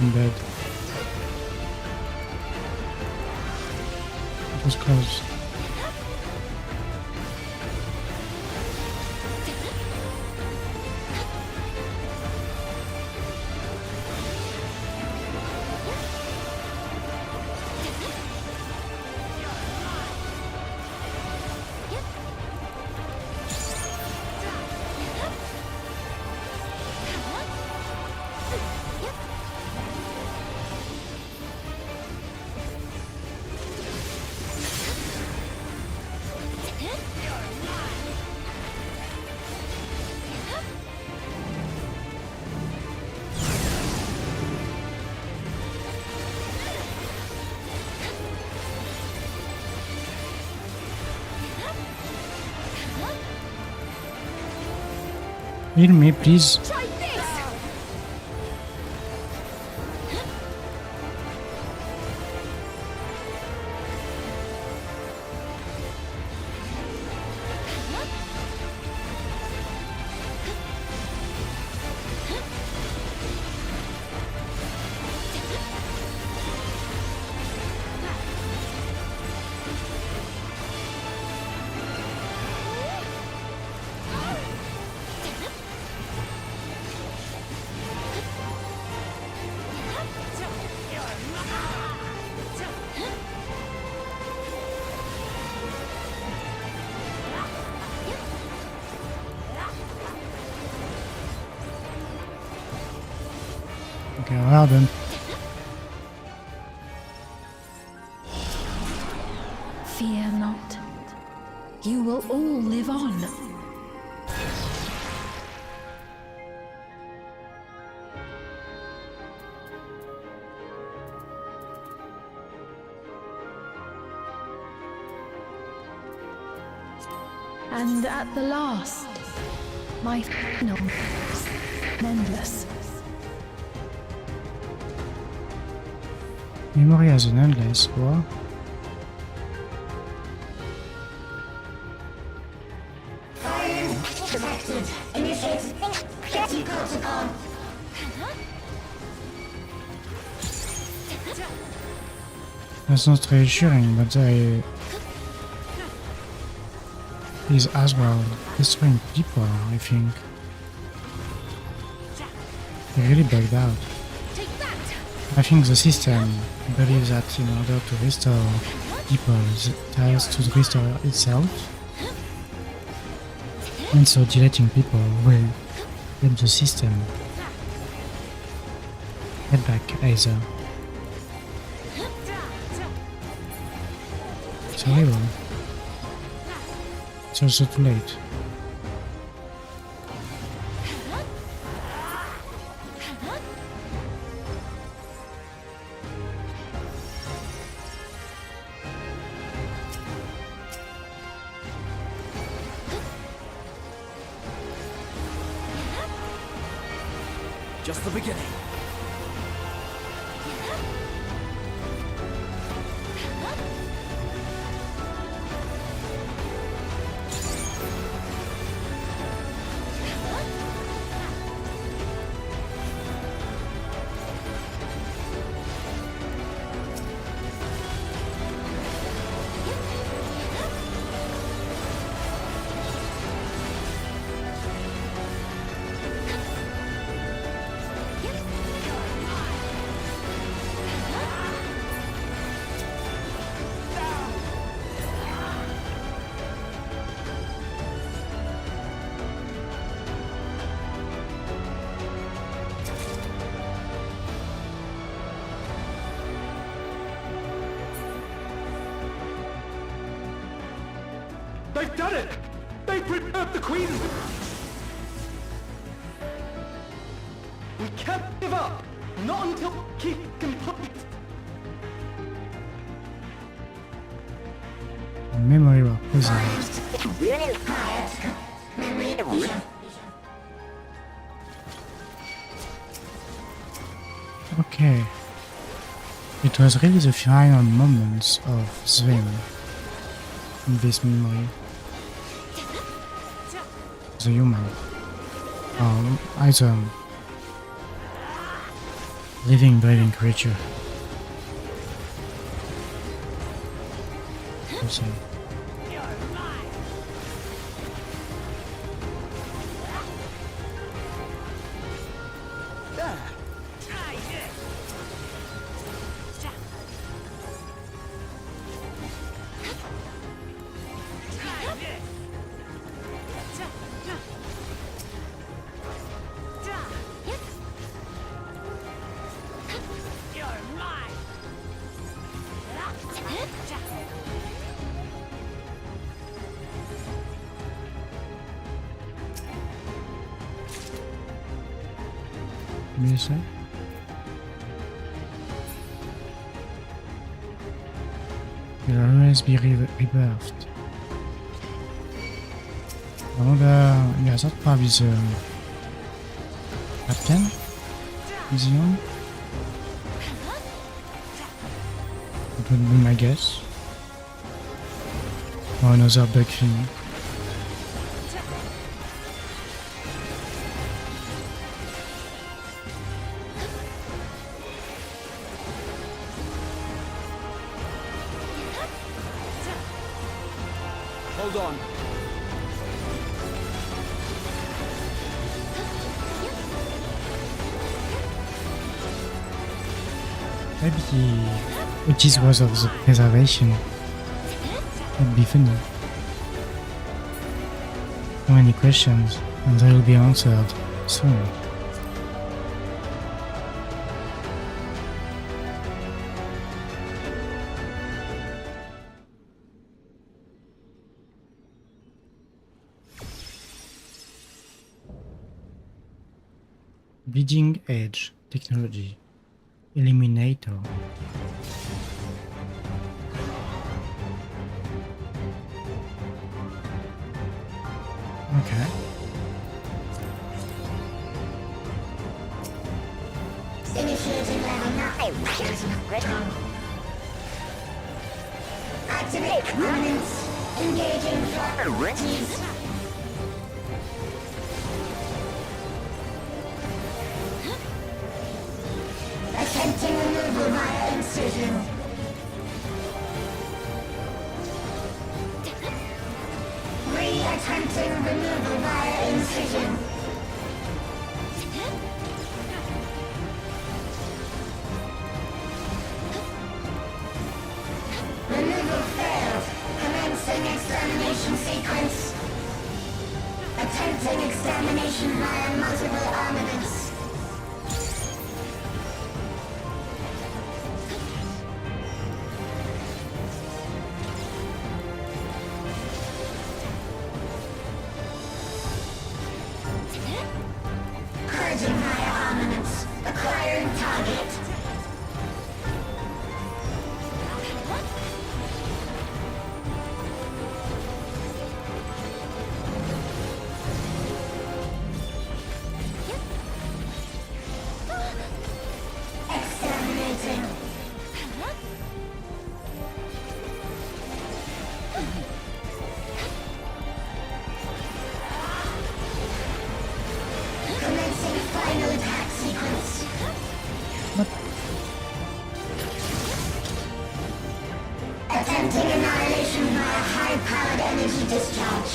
I'm dead. It was close. Heal me, please. Try this! Okay, well then. Fear not. You will all live on. And at the last, my final endless. Memory has an endless, what? Detected. Initiate Getty protocol. That's not reassuring, but he's as well destroying people, I think. He really bugged out. I think the system believes that in order to restore people, it has to restore itself. And so deleting people will let the system get back either. It's horrible. It's also too late. Just the beginning. They've done it! They've preserved the Queen! We can't give up! Not until we keep complete! Memory were preserved. Okay. It was really the final moments of Sven in this memory. The human. As a living, breathing creature. Also. Music. Will always be rebirthed. I thought probably the captain is young. That would be my guess. Or another bug thing. Hold on. Maybe this was of the preservation. Would be funny. So many questions, and they will be answered soon. Bleeding Edge Technology Eliminator. Okay. Initiating level 9. Activate permanence. Engaging properties. Attempting removal via incision. Re-attempting removal via incision. Removal failed. Commencing extermination sequence. Attempting extermination via multiple armaments. Purging via armaments. Acquiring target. Exterminating. Commencing final attack sequence. Attempting annihilation via high-powered energy discharge.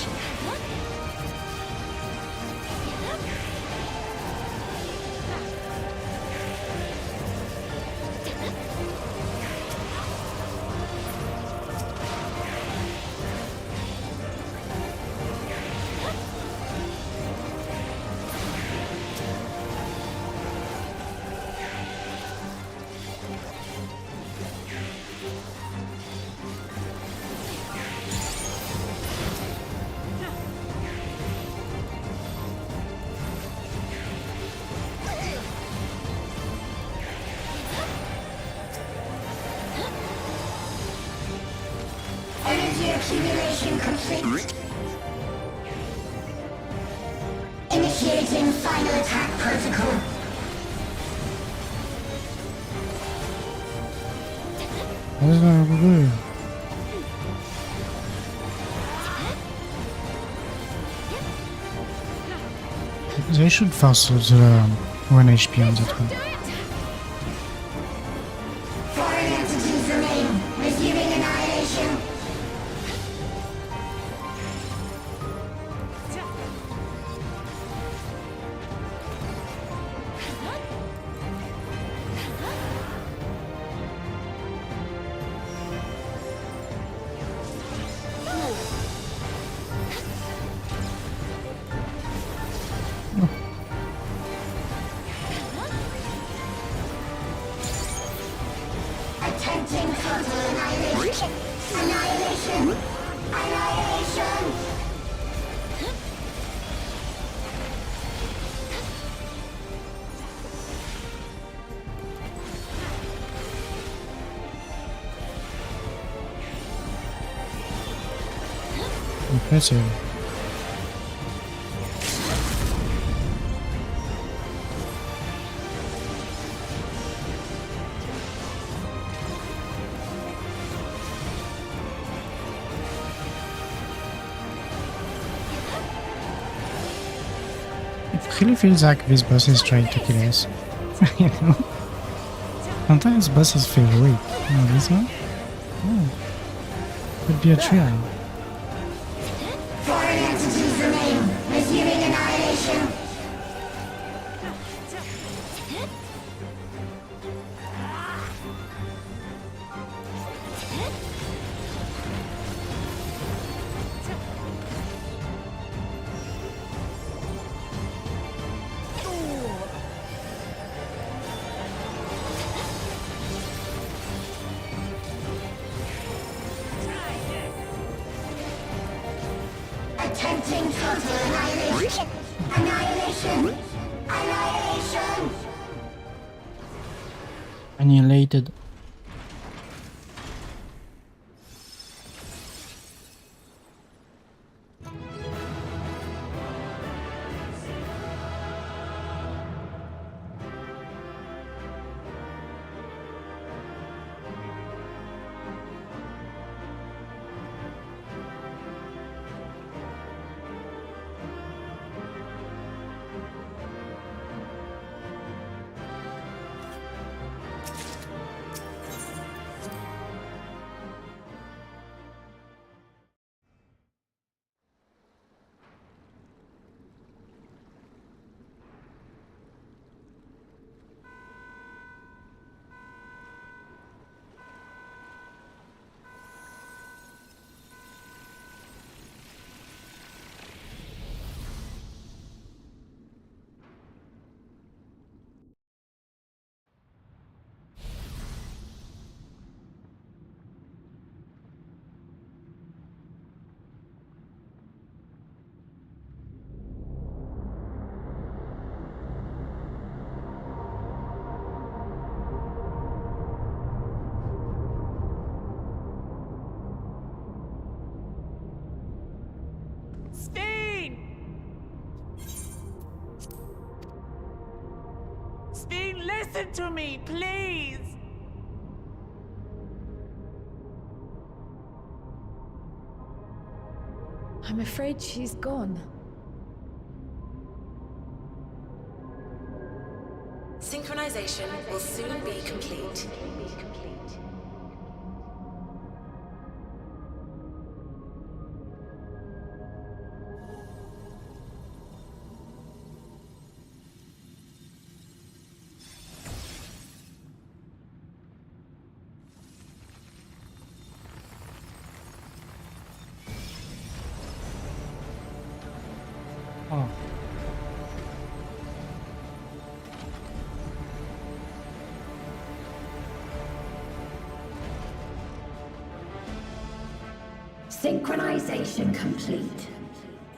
accumulation complete. Initiating final attack protocol. What is that blue? They should force the 1 HP on that one. Foreign entities remain. Resuming annihilation. Attempting total annihilation. Annihilation. Annihilation. Impressive. It really feels like this boss is trying to kill us. You know? Sometimes bosses feel weak. Oh, this one? Oh. Could be a try. Foreign entities remain. Resuming annihilation. Attempting total annihilation. Annihilation. Annihilation. Annihilated. Steen, listen to me, please! I'm afraid she's gone. Synchronization will soon be complete. Oh. Synchronization complete.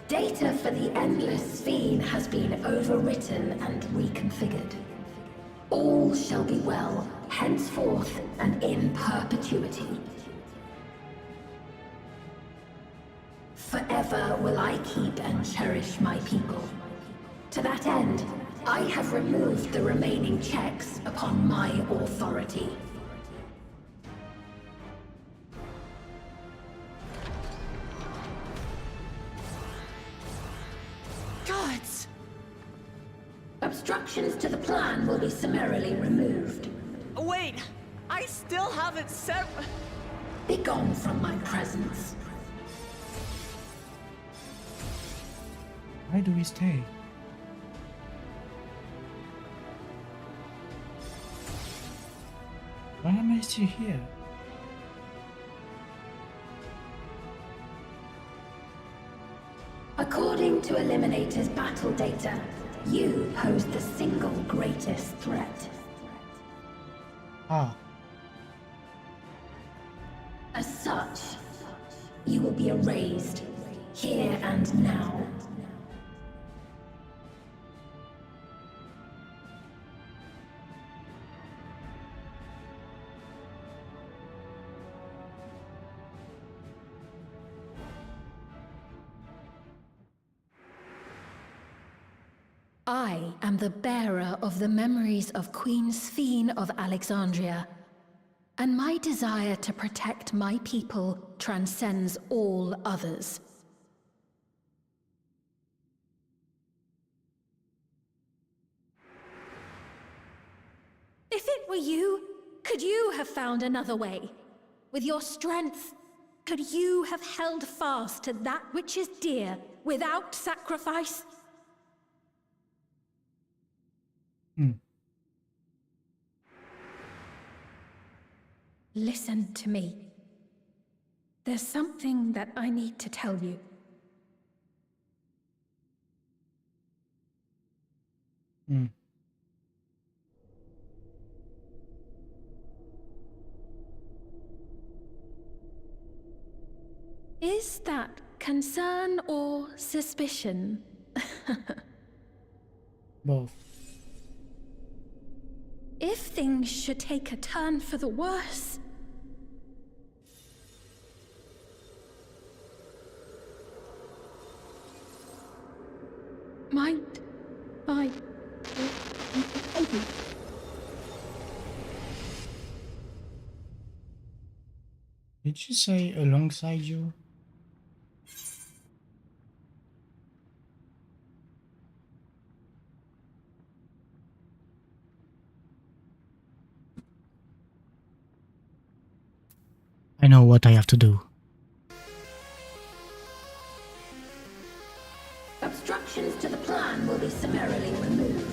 Data for the Endless Fiend has been overwritten and reconfigured. All shall be well, henceforth and in perpetuity. Forever will I keep and cherish my people. To that end, I have removed the remaining checks upon my authority. Gods! Obstructions to the plan will be summarily removed. Wait! I still haven't set... Be gone from my presence. Why do we stay? Why am I still here? According to Eliminator's battle data, you pose the single greatest threat. Ah. As such, you will be erased, here and now. I am the bearer of the memories of Queen Sphene of Alexandria, and my desire to protect my people transcends all others. If it were you, could you have found another way? With your strength, could you have held fast to that which is dear without sacrifice? Listen to me. There's something that I need to tell you. Is that concern or suspicion? Both. If things should take a turn for the worse... might I... Did you say alongside you? I know what I have to do. Obstructions to the plan will be summarily removed.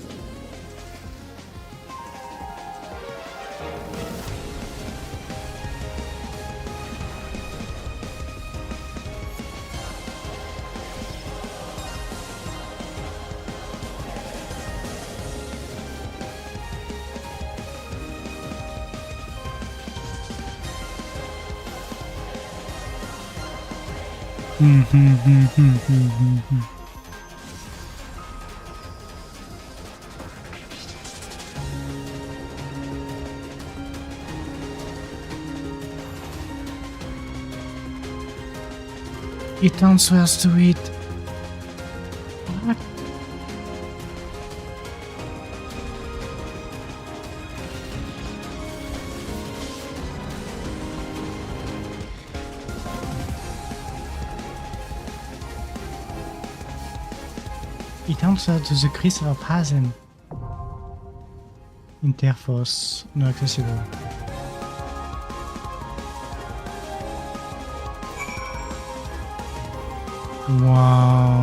It answers to it. What? It answers to the crystal of Hazen. Interforce not accessible. Wow.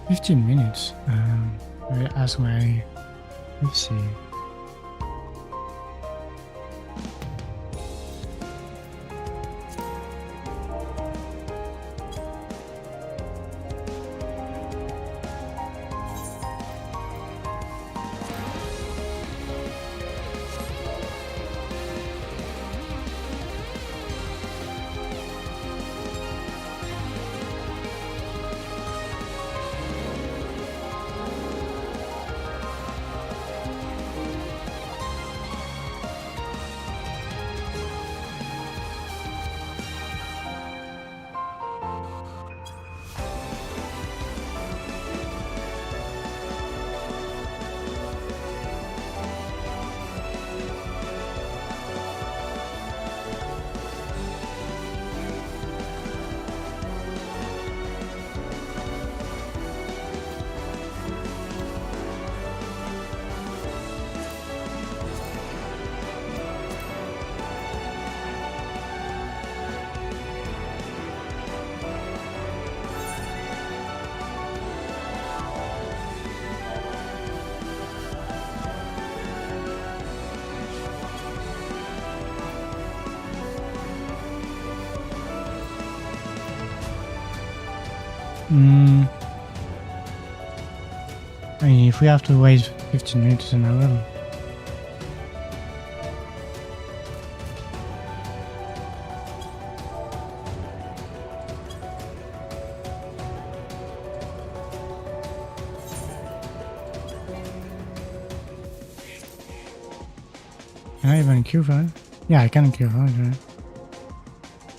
"15 minutes. I ask my PC. I mean, if we have to wait 15 minutes, then I will. Can I even queue for it? Yeah, I can queue for it, right?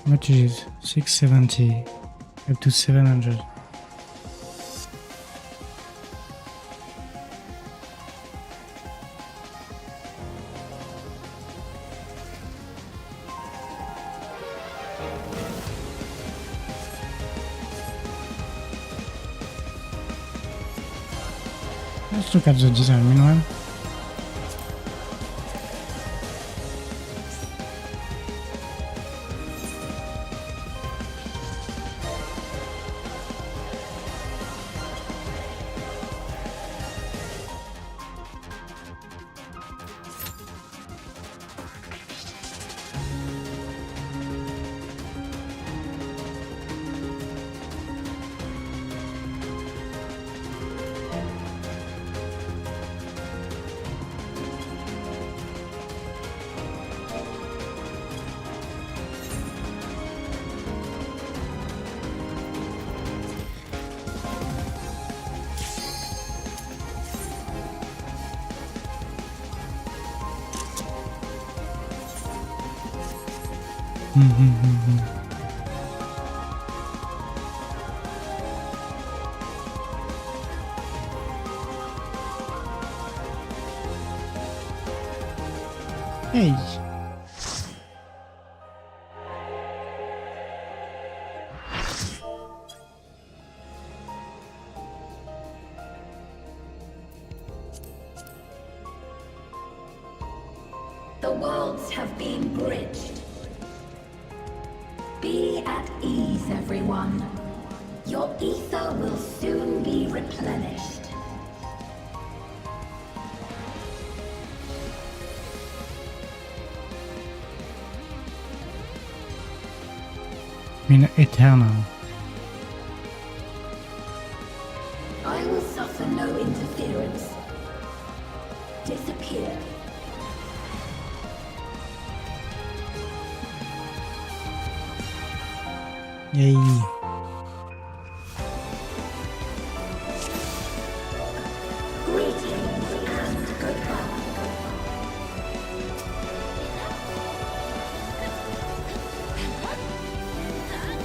How much is it? 670 up to 700. Let's look at the design meanwhile. Hey. The worlds have been bridged. Be at ease, everyone. Your ether will soon be replenished. I mean, eternal. I will suffer no interference. Disappear. Yay. Greetings and goodbye.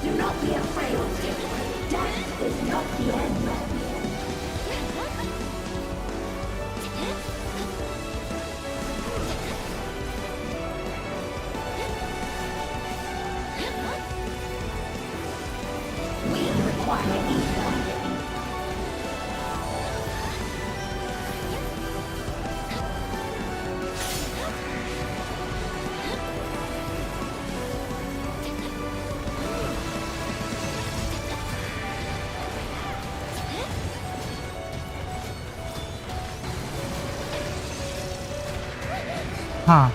Do not be afraid. Death is not the end. We require ether. Huh.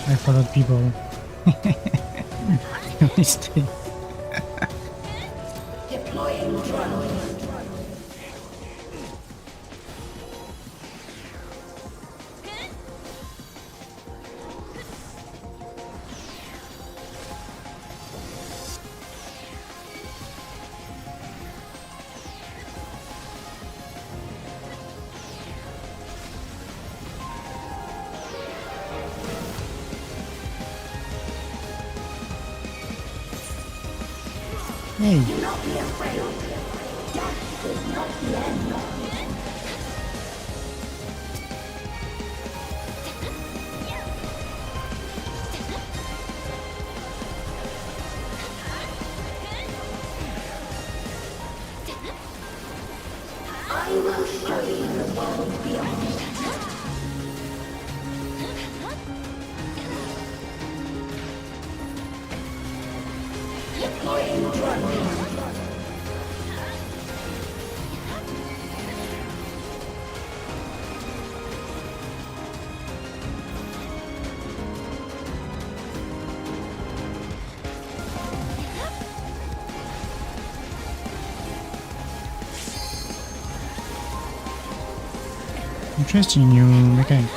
I followed people. Mistake. Deploying drone. Hey. Do not be afraid. Death is not the end. I will show you the world beyond. Deploying drone. Interesting new mechanic.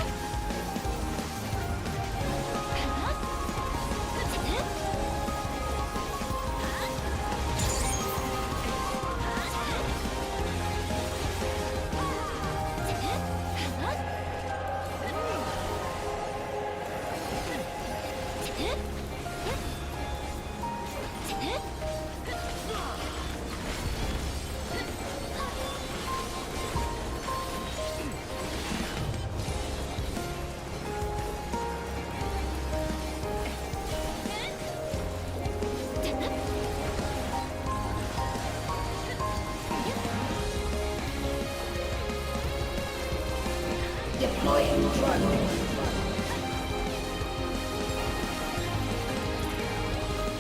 Deploying drone.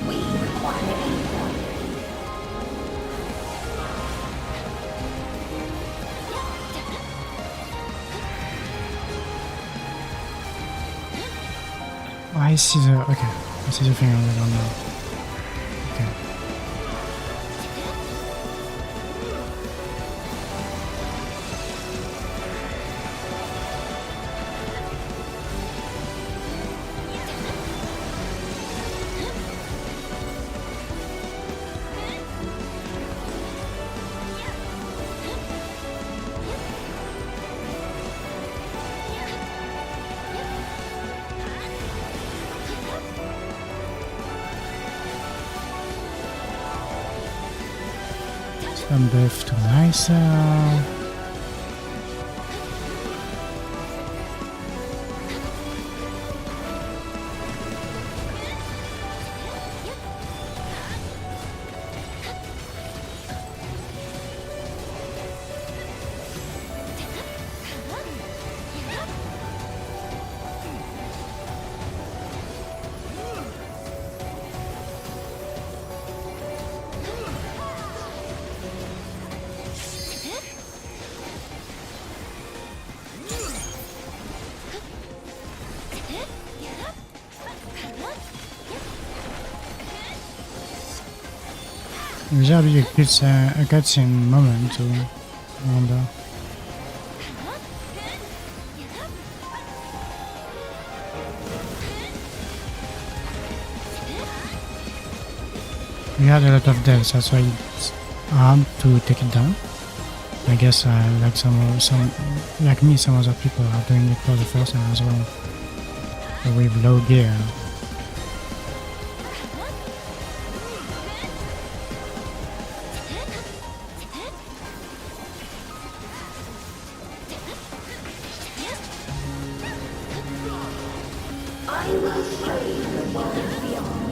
We require aid. Oh, I see the, okay, I see the thing on the ground now. Okay. Some buff to myself. There's be a cutscene moment to wonder. We had a lot of deaths, that's why it's hard to take it down. I guess like some like me, some other people are doing it for the first time as well. So with low gear. I will show you the world beyond.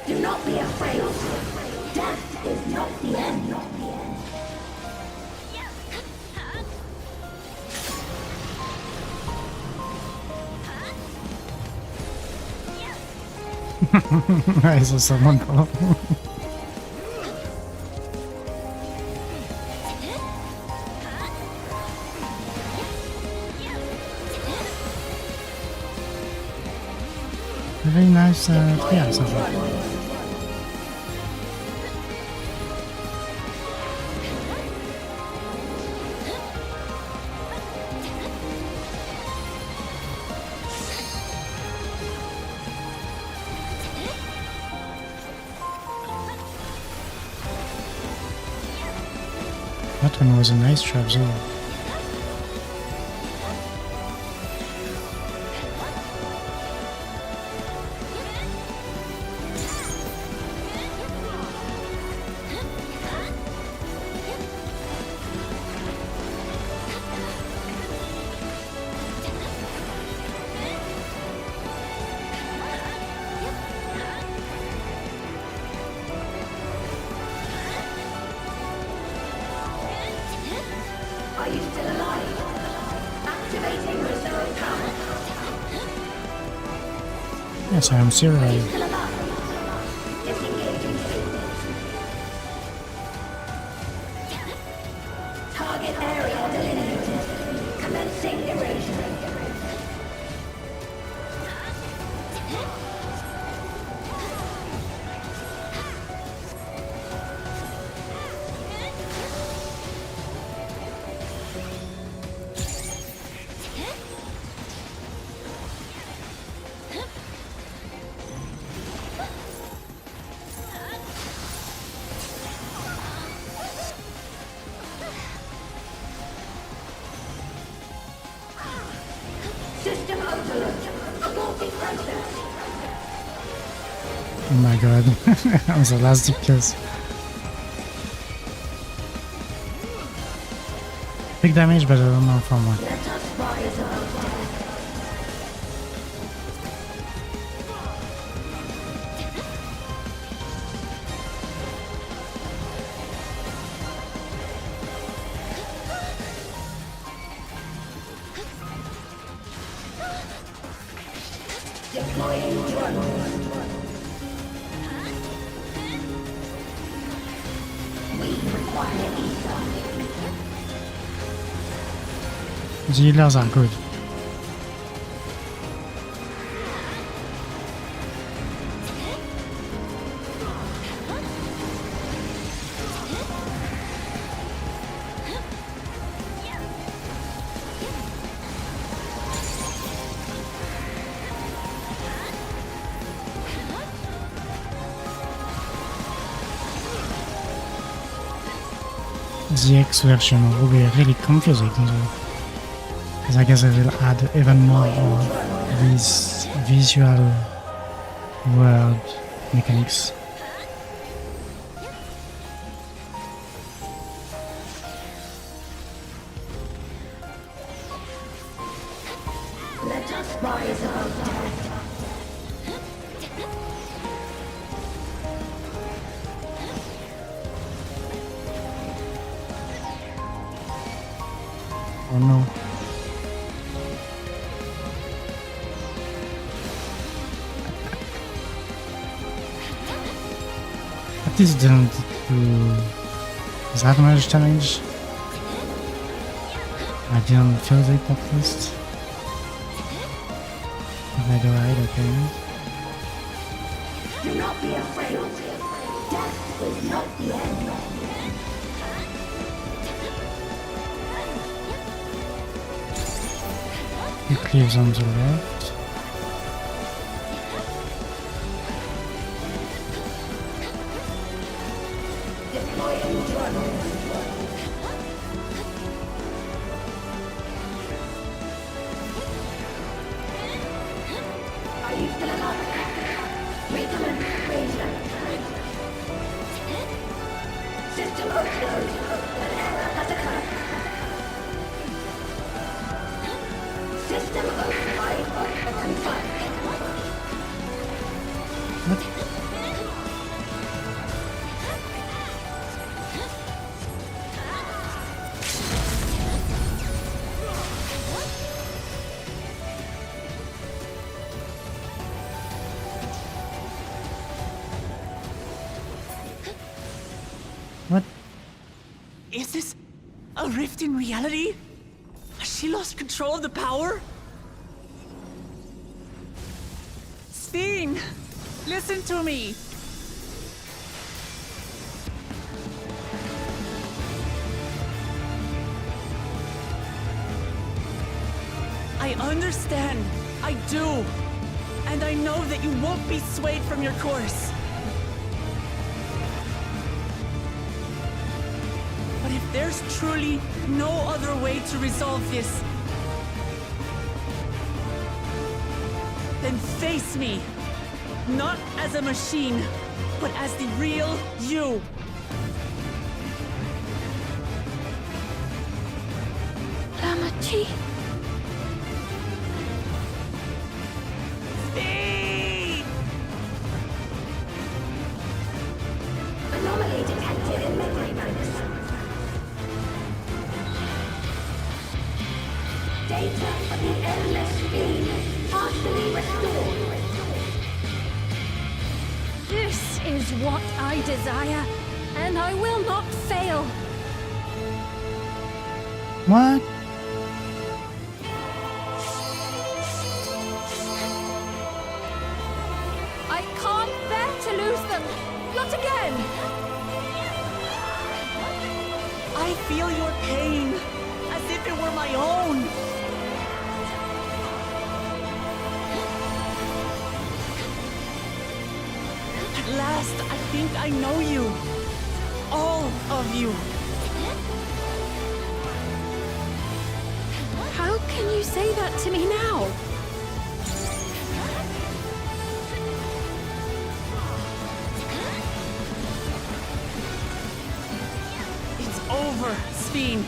Do not be afraid. Death is not the end. I saw someone fall. Very nice, yeah, so far. That one was a nice trap as well. Yes, I'm serious. Are you still alive? Disengaging sequence. Target area delineated. Commencing erasure. System overload. Aborting process. Oh my god, that was the last because big damage, but I don't know from what. Let us rise above death. Deploying drones. We require ether. The healers are good. The X version will be really confusing though. Because I guess I will add even more of these visual world mechanics. Let us rise above death. Oh no. At least it didn't do that much damage. I didn't feel it at least. By the right, okay. Do not be afraid. Death is not the end. He cleaves on the left. Deploying drones. Are you still alive? Recommend razor. System overload. An error has occurred. System override confirmed. What? Is this a rift in reality? Has she lost control of the power? Sphene! Listen to me! I understand. I do. And I know that you won't be swayed from your course. But if there's truly no other way to resolve this, then face me. Not as a machine, but as the real you. Lamachi. Anomaly detected in memory banks. Data of the MSQ partially restored. is what I desire, and I will not fail. What? I can't bear to lose them. Not again. I feel your pain, as if it were my own. At last, I think I know you. All of you. How can you say that to me now? It's over, Sphene.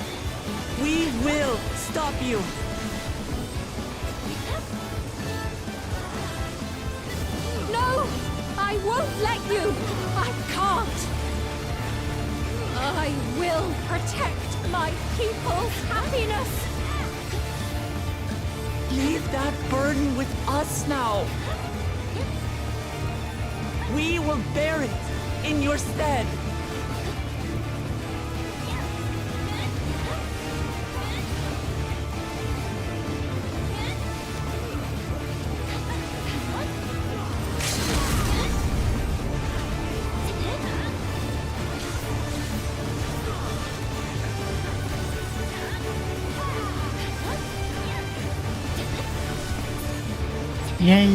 We will stop you. No! I won't let you! I can't! I will protect my people's happiness! Leave that burden with us now. We will bear it in your stead. Yay!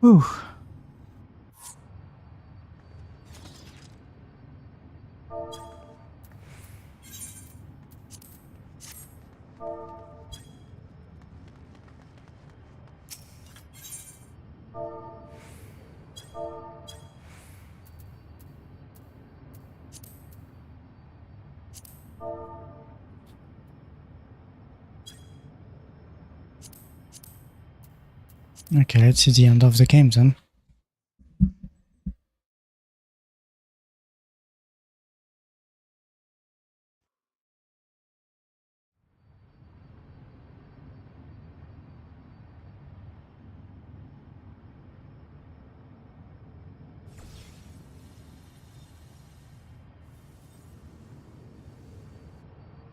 Whew. Okay, let's see the end of the game then.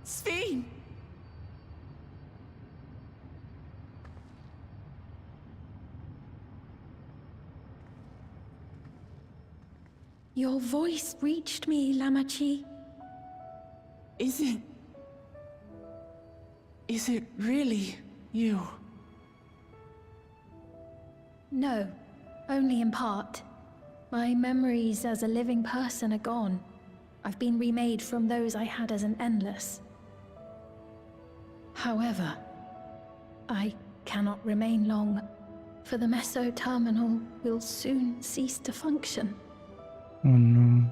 Sphene! Your voice reached me, Lamachi. Is it really you? No, only in part. My memories as a living person are gone. I've been remade from those I had as an endless. However, I cannot remain long, for the Meso terminal will soon cease to function. Oh no.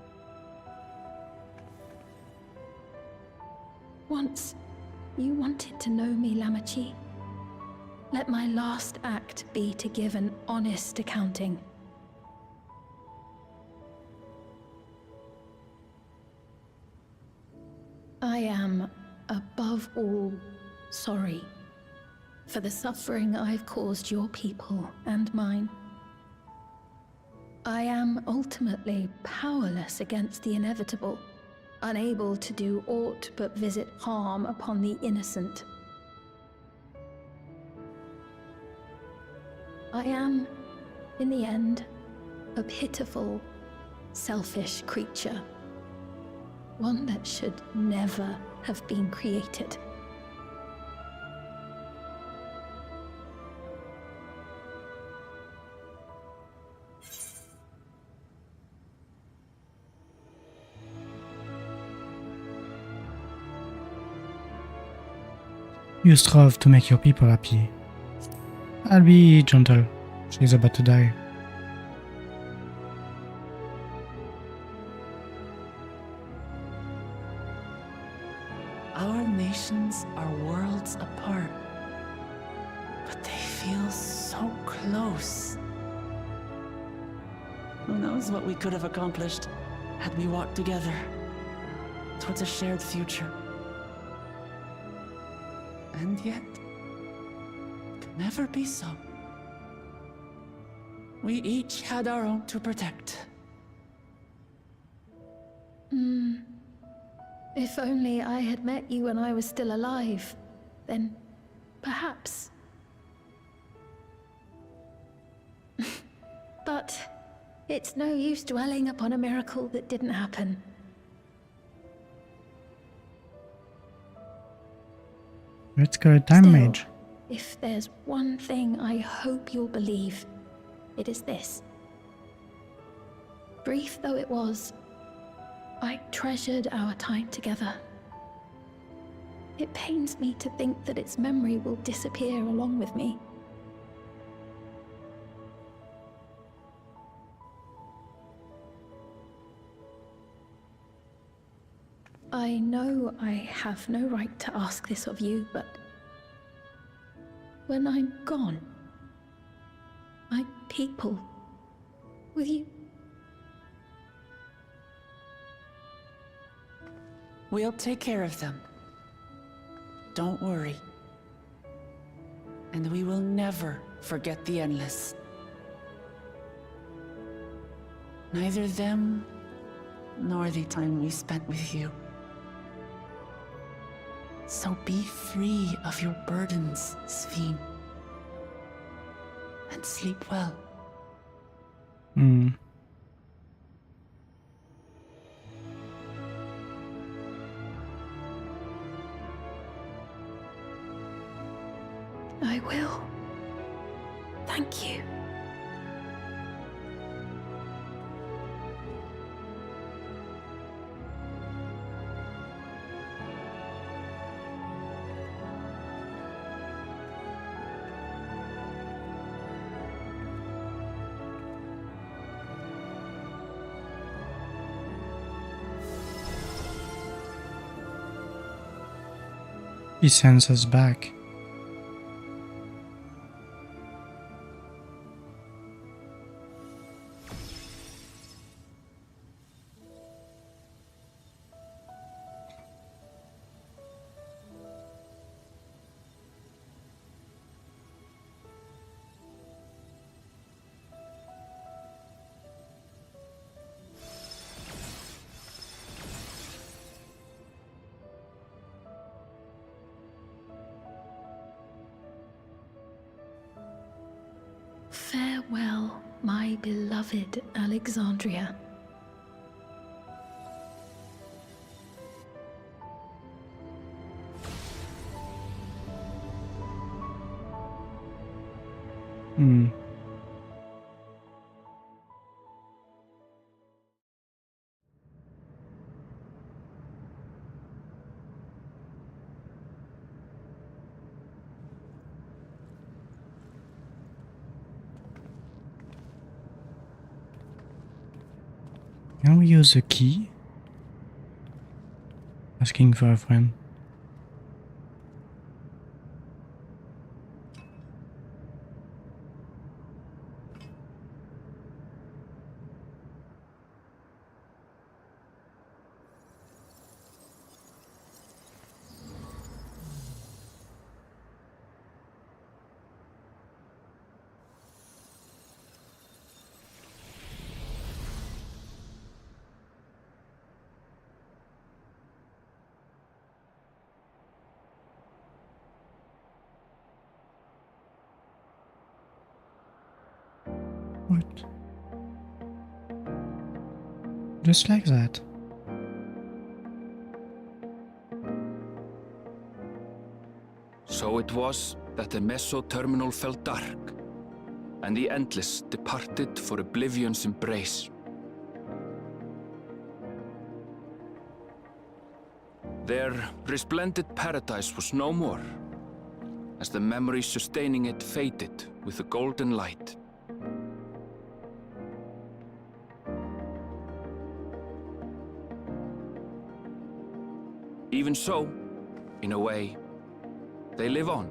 Once, you wanted to know me, Lamachi. Let my last act be to give an honest accounting. I am, above all, sorry for the suffering I've caused your people and mine. I am ultimately powerless against the inevitable, unable to do aught but visit harm upon the innocent. I am, in the end, a pitiful, selfish creature. One that should never have been created. You strive to make your people happy. I'll be gentle. She's about to die. Our nations are worlds apart, but they feel so Who knows what we could have accomplished had we walked together towards a shared future. And yet, it could never be so. We each had our own to protect. If only I had met you when I was still alive, then perhaps. But it's no use dwelling upon a miracle that didn't happen. Let's go time Still, mage. if there's one thing I hope you'll believe, it is this. Brief though it was, I treasured our time together. It pains me to think that its memory will disappear along with me. I know I have no right to ask this of you, but when I'm gone, my people, will you? We'll take care of them. Don't worry. And we will never forget the Endless. Neither them, nor the time we spent with you. So be free of your burdens, Sphene. And sleep well. I will. Thank you. He sends us back. Farewell, my beloved Alexandria. Can we use a key? Asking for a friend. What? Just like that. So it was that the Meso-terminal fell dark, and the Endless departed for oblivion's embrace. Their resplendent paradise was no more, as the memory sustaining it faded with the golden light. Even so, in a way, they live on.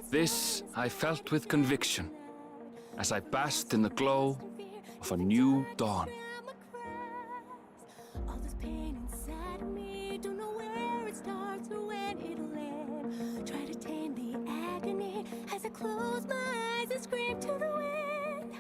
This I felt with conviction as I basked in the glow of a new dawn. Close my eyes and scream to the wind.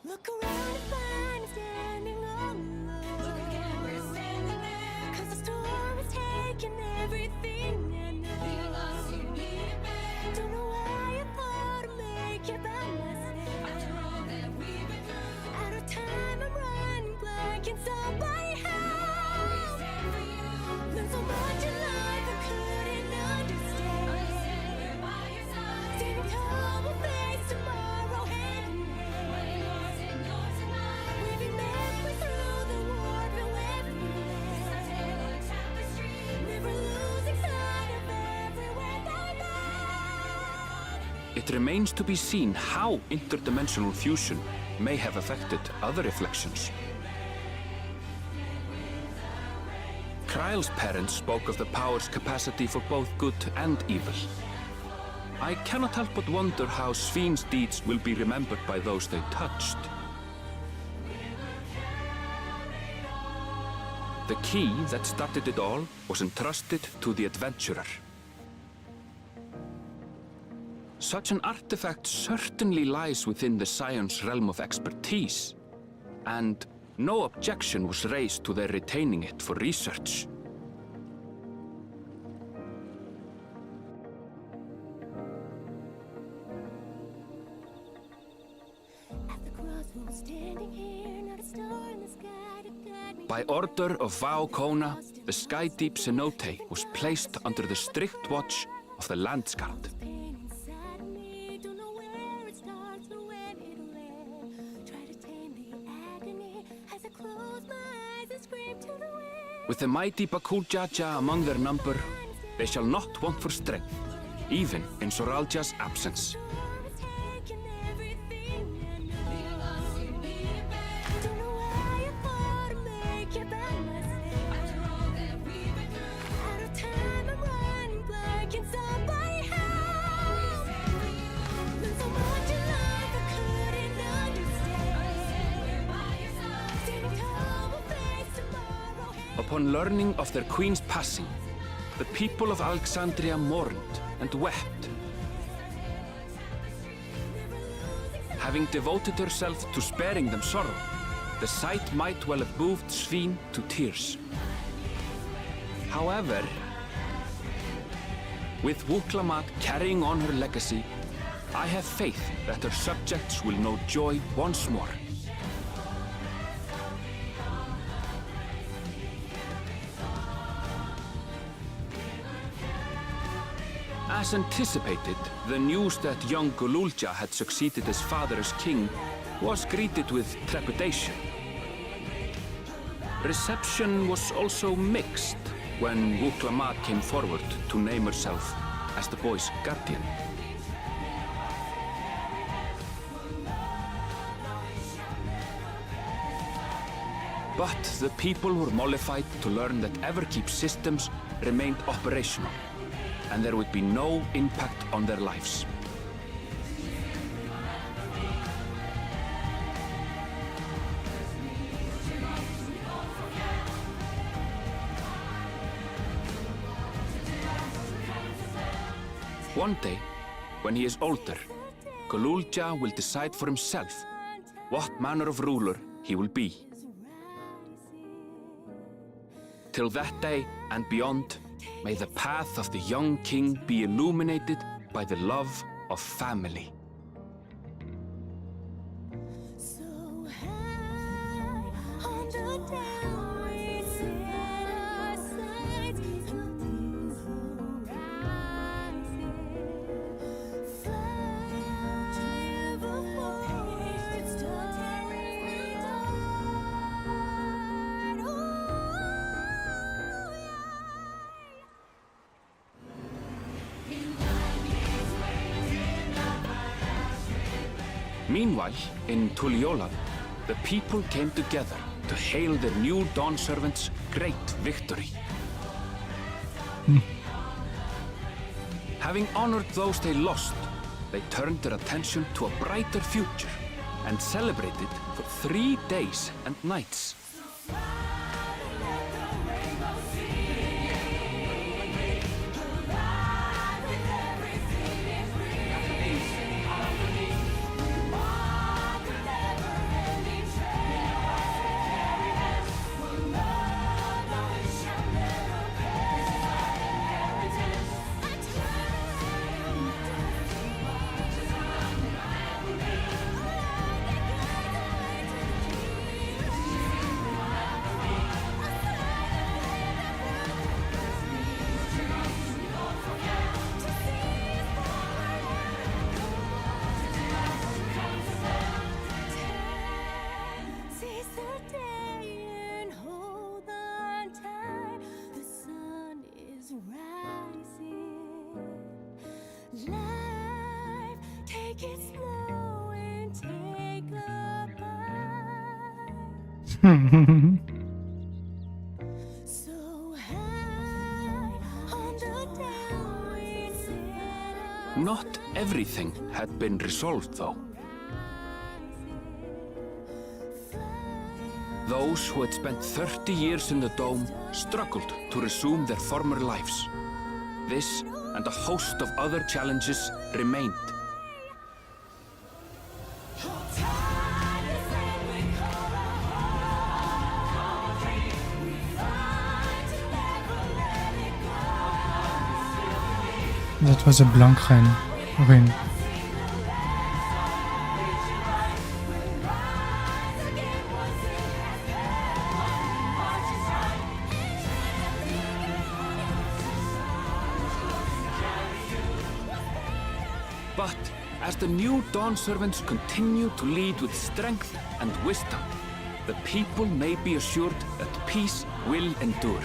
Look around and find me standing all alone. Look again, we're standing there. 'Cause the storm has taken everything I know. Feel lost, you need it back. Don't know why I thought I'd make it by myself. After all that we've been through. Out of time, I'm running blind. Can somebody help? We stand for you. Learned so much in life I couldn't understand. We're by your side. Standing tall, we'll face tomorrow hand in hand. What yours and yours and mine. We've been halfway through the war, but we're through. It's our tale of tapestry. Never losing sight of everywhere they go. It remains to be seen how interdimensional fusion may have affected other reflections. Kryle's parents spoke of the power's capacity for both good and evil. I cannot help but wonder how Svíne's deeds will be remembered by those they touched. The key that started it all was entrusted to the adventurer. Such an artifact certainly lies within the Scion's realm of expertise, and no objection was raised to their retaining it for research. By order of Vau Kona, the Skydeep cenote was placed under the strict watch of the Landsguard. With the mighty Bakuljaja among their number, they shall not want for strength, even in Soralja's absence. Upon learning of their queen's passing, the people of Alexandria mourned and wept. Having devoted herself to sparing them sorrow, the sight might well have moved Svíne to tears. However, with Wuklamat carrying on her legacy, I have faith that her subjects will know joy once more. As anticipated, the news that young Gululja had succeeded his father as king was greeted with trepidation. Reception was also mixed when Wuklamat came forward to name herself as the boy's guardian. But the people were mollified to learn that Everkeep systems remained operational, and there would be no impact on their lives. One day, when he is older, Gululja will decide for himself what manner of ruler he will be. Till that day and beyond, may the path of the young king be illuminated by the love of family. Meanwhile, in Tulliola, the people came together to hail their new Dawn servant's great victory. Having honored those they lost, they turned their attention to a brighter future and celebrated for 3 days and nights. Seize the day and hold on tight. The sun is rising. Life, take it slow and take a bite. So high on the downwind set. Not everything had been resolved, though. Those who had spent 30 years in the dome struggled to resume their former lives. This and a host of other challenges remained. That was a blank rune. But as the new Dawn servants continue to lead with strength and wisdom, the people may be assured that peace will endure.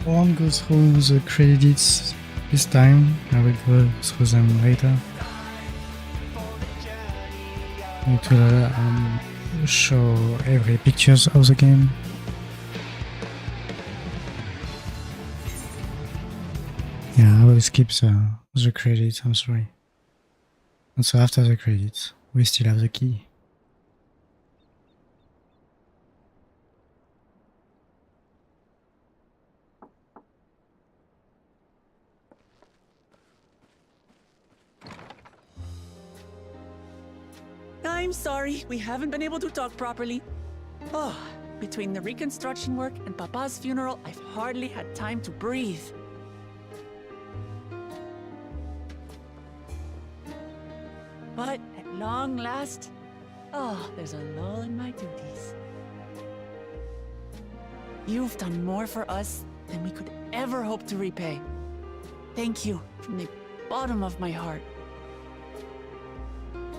I won't go through the credits this time, I will go through them later. It will show every pictures of the game. Yeah, I will skip the credits, I'm sorry. And so after the credits, we still have the key. I'm sorry, we haven't been able to talk properly. Oh, between the reconstruction work and Papa's funeral, I've hardly had time to breathe. But at long last, there's a lull in my duties. You've done more for us than we could ever hope to repay. Thank you from the bottom of my heart.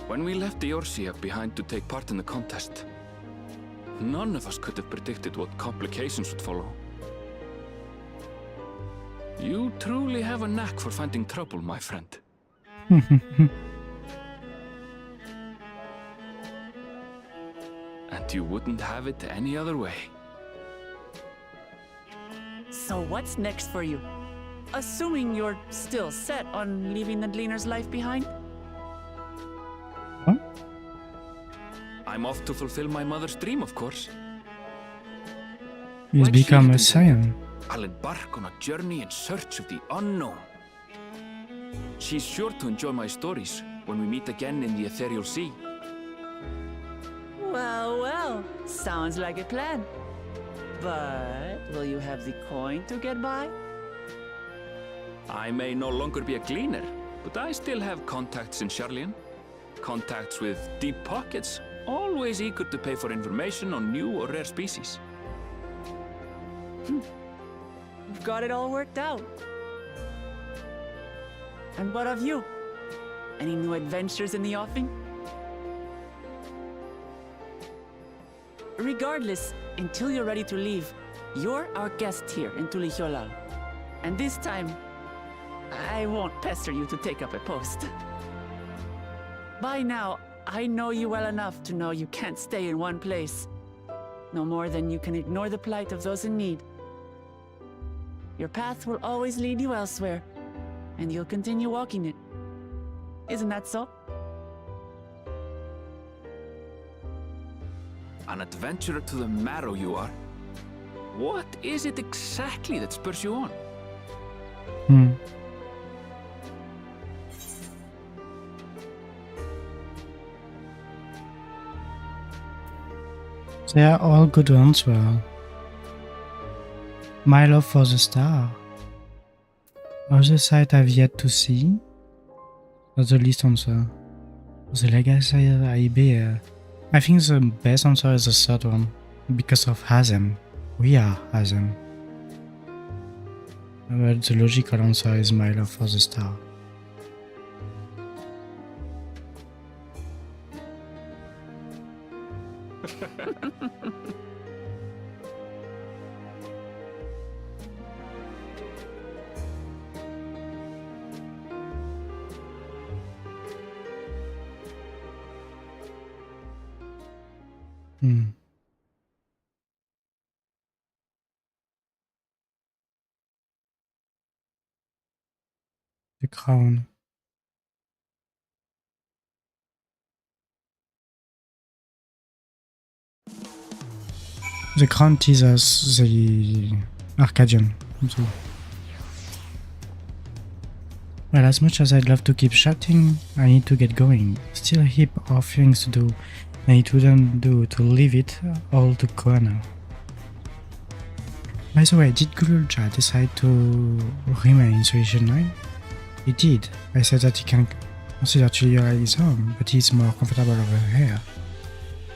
When we left Qyorria behind to take part in the contest, none of us could have predicted what complications would follow. You truly have a knack for finding trouble, my friend. And you wouldn't have it any other way. So what's next for you? Assuming you're still set on leaving the Gleaner's life behind? What? I'm off to fulfill my mother's dream, of course. He's become a Saiyan. I'll embark on a journey in search of the unknown. She's sure to enjoy my stories when we meet again in the ethereal sea. Well, well, sounds like a plan. But will you have the coin to get by? I may no longer be a gleaner, but I still have contacts in Charlian. Contacts with deep pockets, always eager to pay for information on new or rare species. You've got it all worked out. And what of you? Any new adventures in the offing? Regardless, until you're ready to leave, you're our guest here in Tulihyolal. And this time, I won't pester you to take up a post. By now, I know you well enough to know you can't stay in one place. No more than you can ignore the plight of those in need. Your path will always lead you elsewhere, and you'll continue walking it. Isn't that so? An adventurer to the marrow you are. What is it exactly that spurs you on? They are all good ones, well. My love for the star. Other site I've yet to see. That's the least answer. The legacy VIPER. I think the best answer is the third one. Because of Hazem. We are Hazem. But the logical answer is my love for the star. The crown. The crown teases the Arcadian. So. Well, as much as I'd love to keep shouting, I need to get going. Still a heap of things to do, and it wouldn't do to leave it all to Qyorria. By the way, did Qyorria decide to remain in Solution 9? He did. I said that he can consider Qyorria his home, but he's more comfortable over here.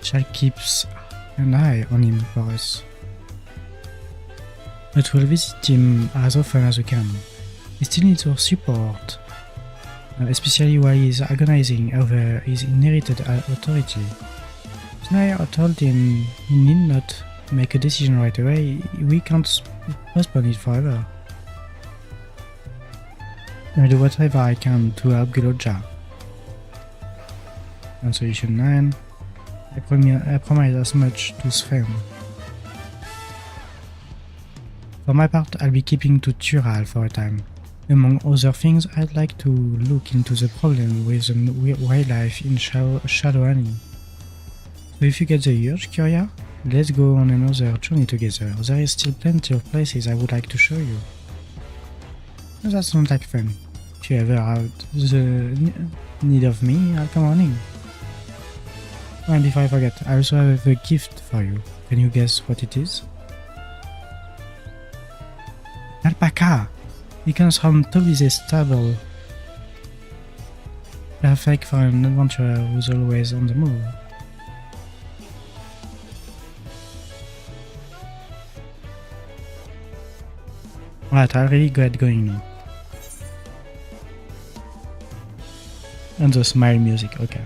Shall keeps an eye on him for us. But we'll visit him as often as we can. He still needs our support, especially while he's agonizing over his inherited authority. Tonight I told him he need not make a decision right away. We can't postpone it forever. I'll do whatever I can to help Qyorria. On Solution 9, I promise as much to Sven. For my part, I'll be keeping to Tural for a time. Among other things, I'd like to look into the problem with the wildlife in Shadowani. So if you get the urge, Qyorria, let's go on another journey together. There is still plenty of places I would like to show you. That sounds like fun. If you ever have the need of me, I'll come running. And before I forget, I also have a gift for you. Can you guess what it is? Alpaca! It comes from Toby's stable. Perfect for an adventurer who's always on the move. Right, I'll really get going now. And the smile music, okay.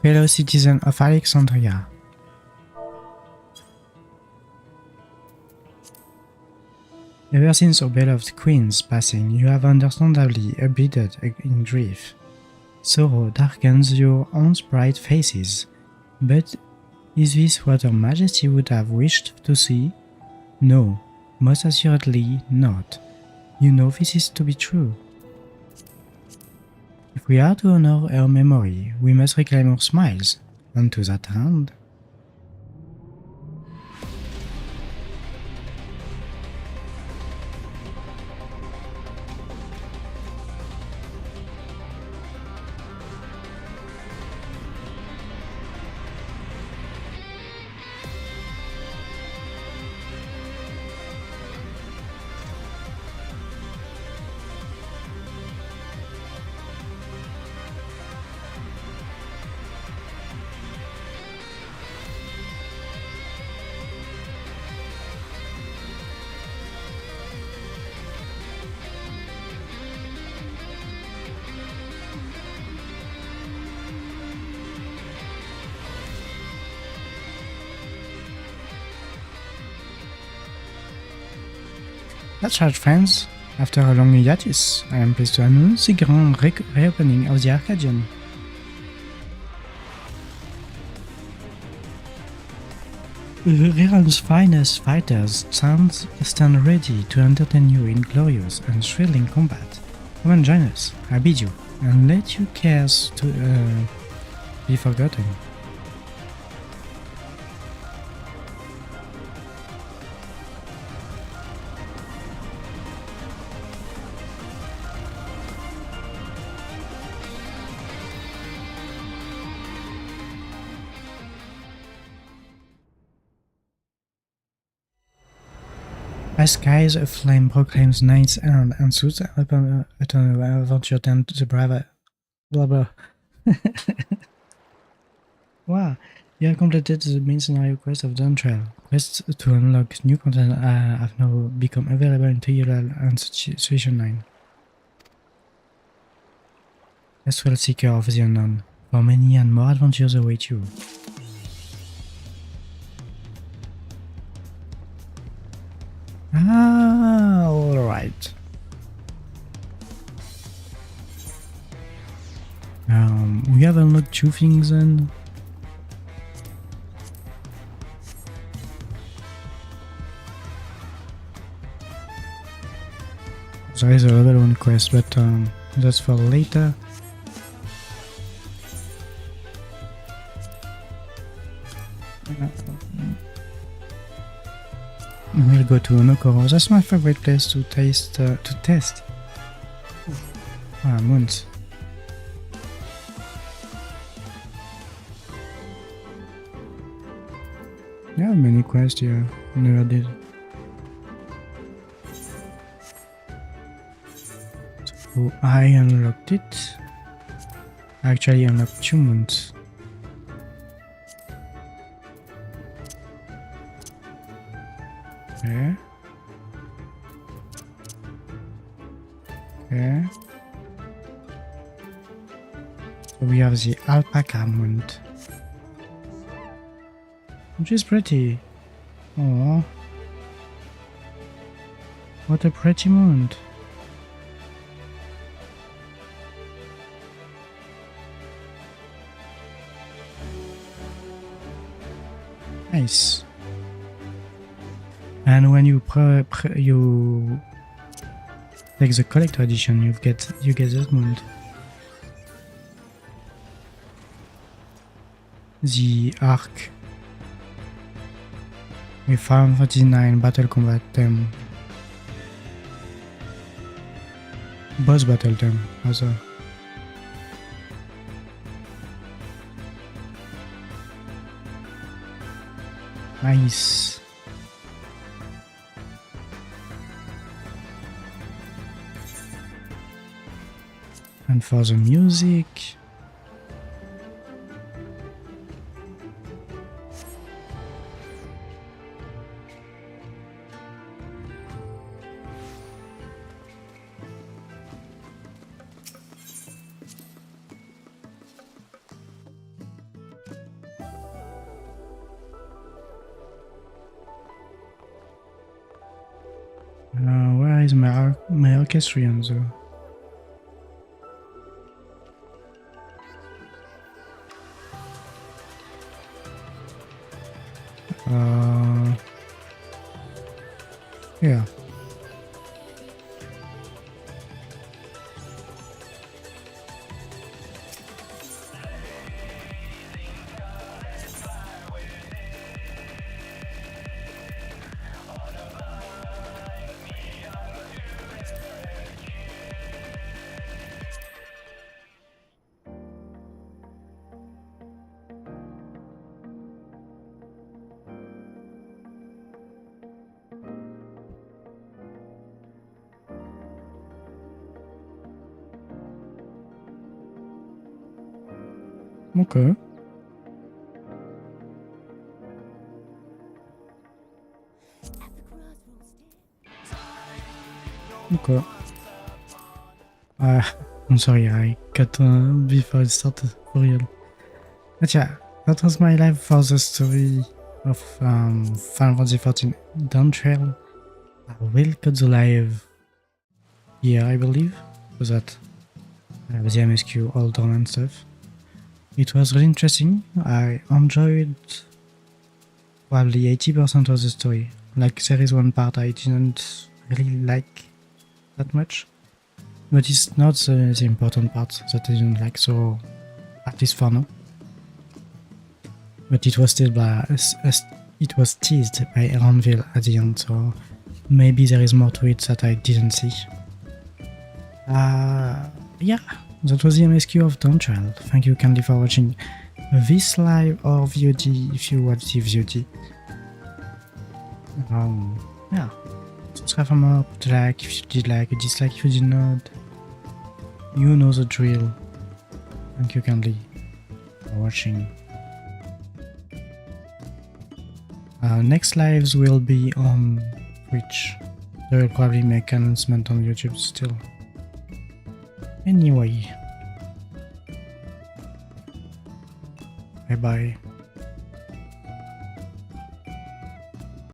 fellow citizen of Alexandria. Ever since our beloved queen's passing, you have understandably abided in grief. Sorrow darkens your aunt's bright faces, but is this what Her Majesty would have wished to see? No, most assuredly not. You know this is to be true. If we are to honor her memory, we must reclaim her smiles, and to that end, that's right, friends. After a long hiatus, I am pleased to announce the grand reopening of the Arcadian. The realm's finest fighters stand ready to entertain you in glorious and thrilling combat. Come and join us, I bid you, and let your cares be forgotten. As skies aflame proclaims night's end and suits upon an adventure tend to the brave blah blah. Wow, you have completed the main scenario quest of Dawntrail. Quests to unlock new content have now become available in Qyorria and Situation 9. Astral Seeker of the Unknown. For many and more adventures await you. Ah, alright. We have unlocked 2 things then. There is a level 1 quest, but that's for later. We'll go to Onokoro. That's my favorite place to test. Moons. Yeah, many quests here. Never did. So I unlocked it. I actually unlocked 2 moons. Okay. Okay. So we have the alpaca mount, which is pretty. Oh, what a pretty mount. Nice. And when you you take the collector edition, you get that mount. The arc. We found 49 battle combat them. Boss battle them also. Nice. And for the music, Where is my orchestrion though? Yeah. Okay. Okay. I'm sorry, I cut before it started, for real. But yeah, that was my live for the story of Final Fantasy XIV Dawntrail. I will cut the live here, I believe, so that I have the MSQ all done and stuff. It was really interesting. I enjoyed probably 80% of the story. Like, there is one part I didn't really like that much, but it's not the important part that I didn't like, so at least for now. But it was still it was teased by Eranville at the end, so maybe there is more to it that I didn't see. Yeah, that was the MSQ of Dawntrail. Thank you kindly for watching this live or VOD if you watch the VOD. Yeah, subscribe for more, put a like if you did like, a dislike if you did not. You know the drill. Thank you kindly for watching. Next lives will be on Twitch. I will probably make an announcement on YouTube still. Anyway, bye bye.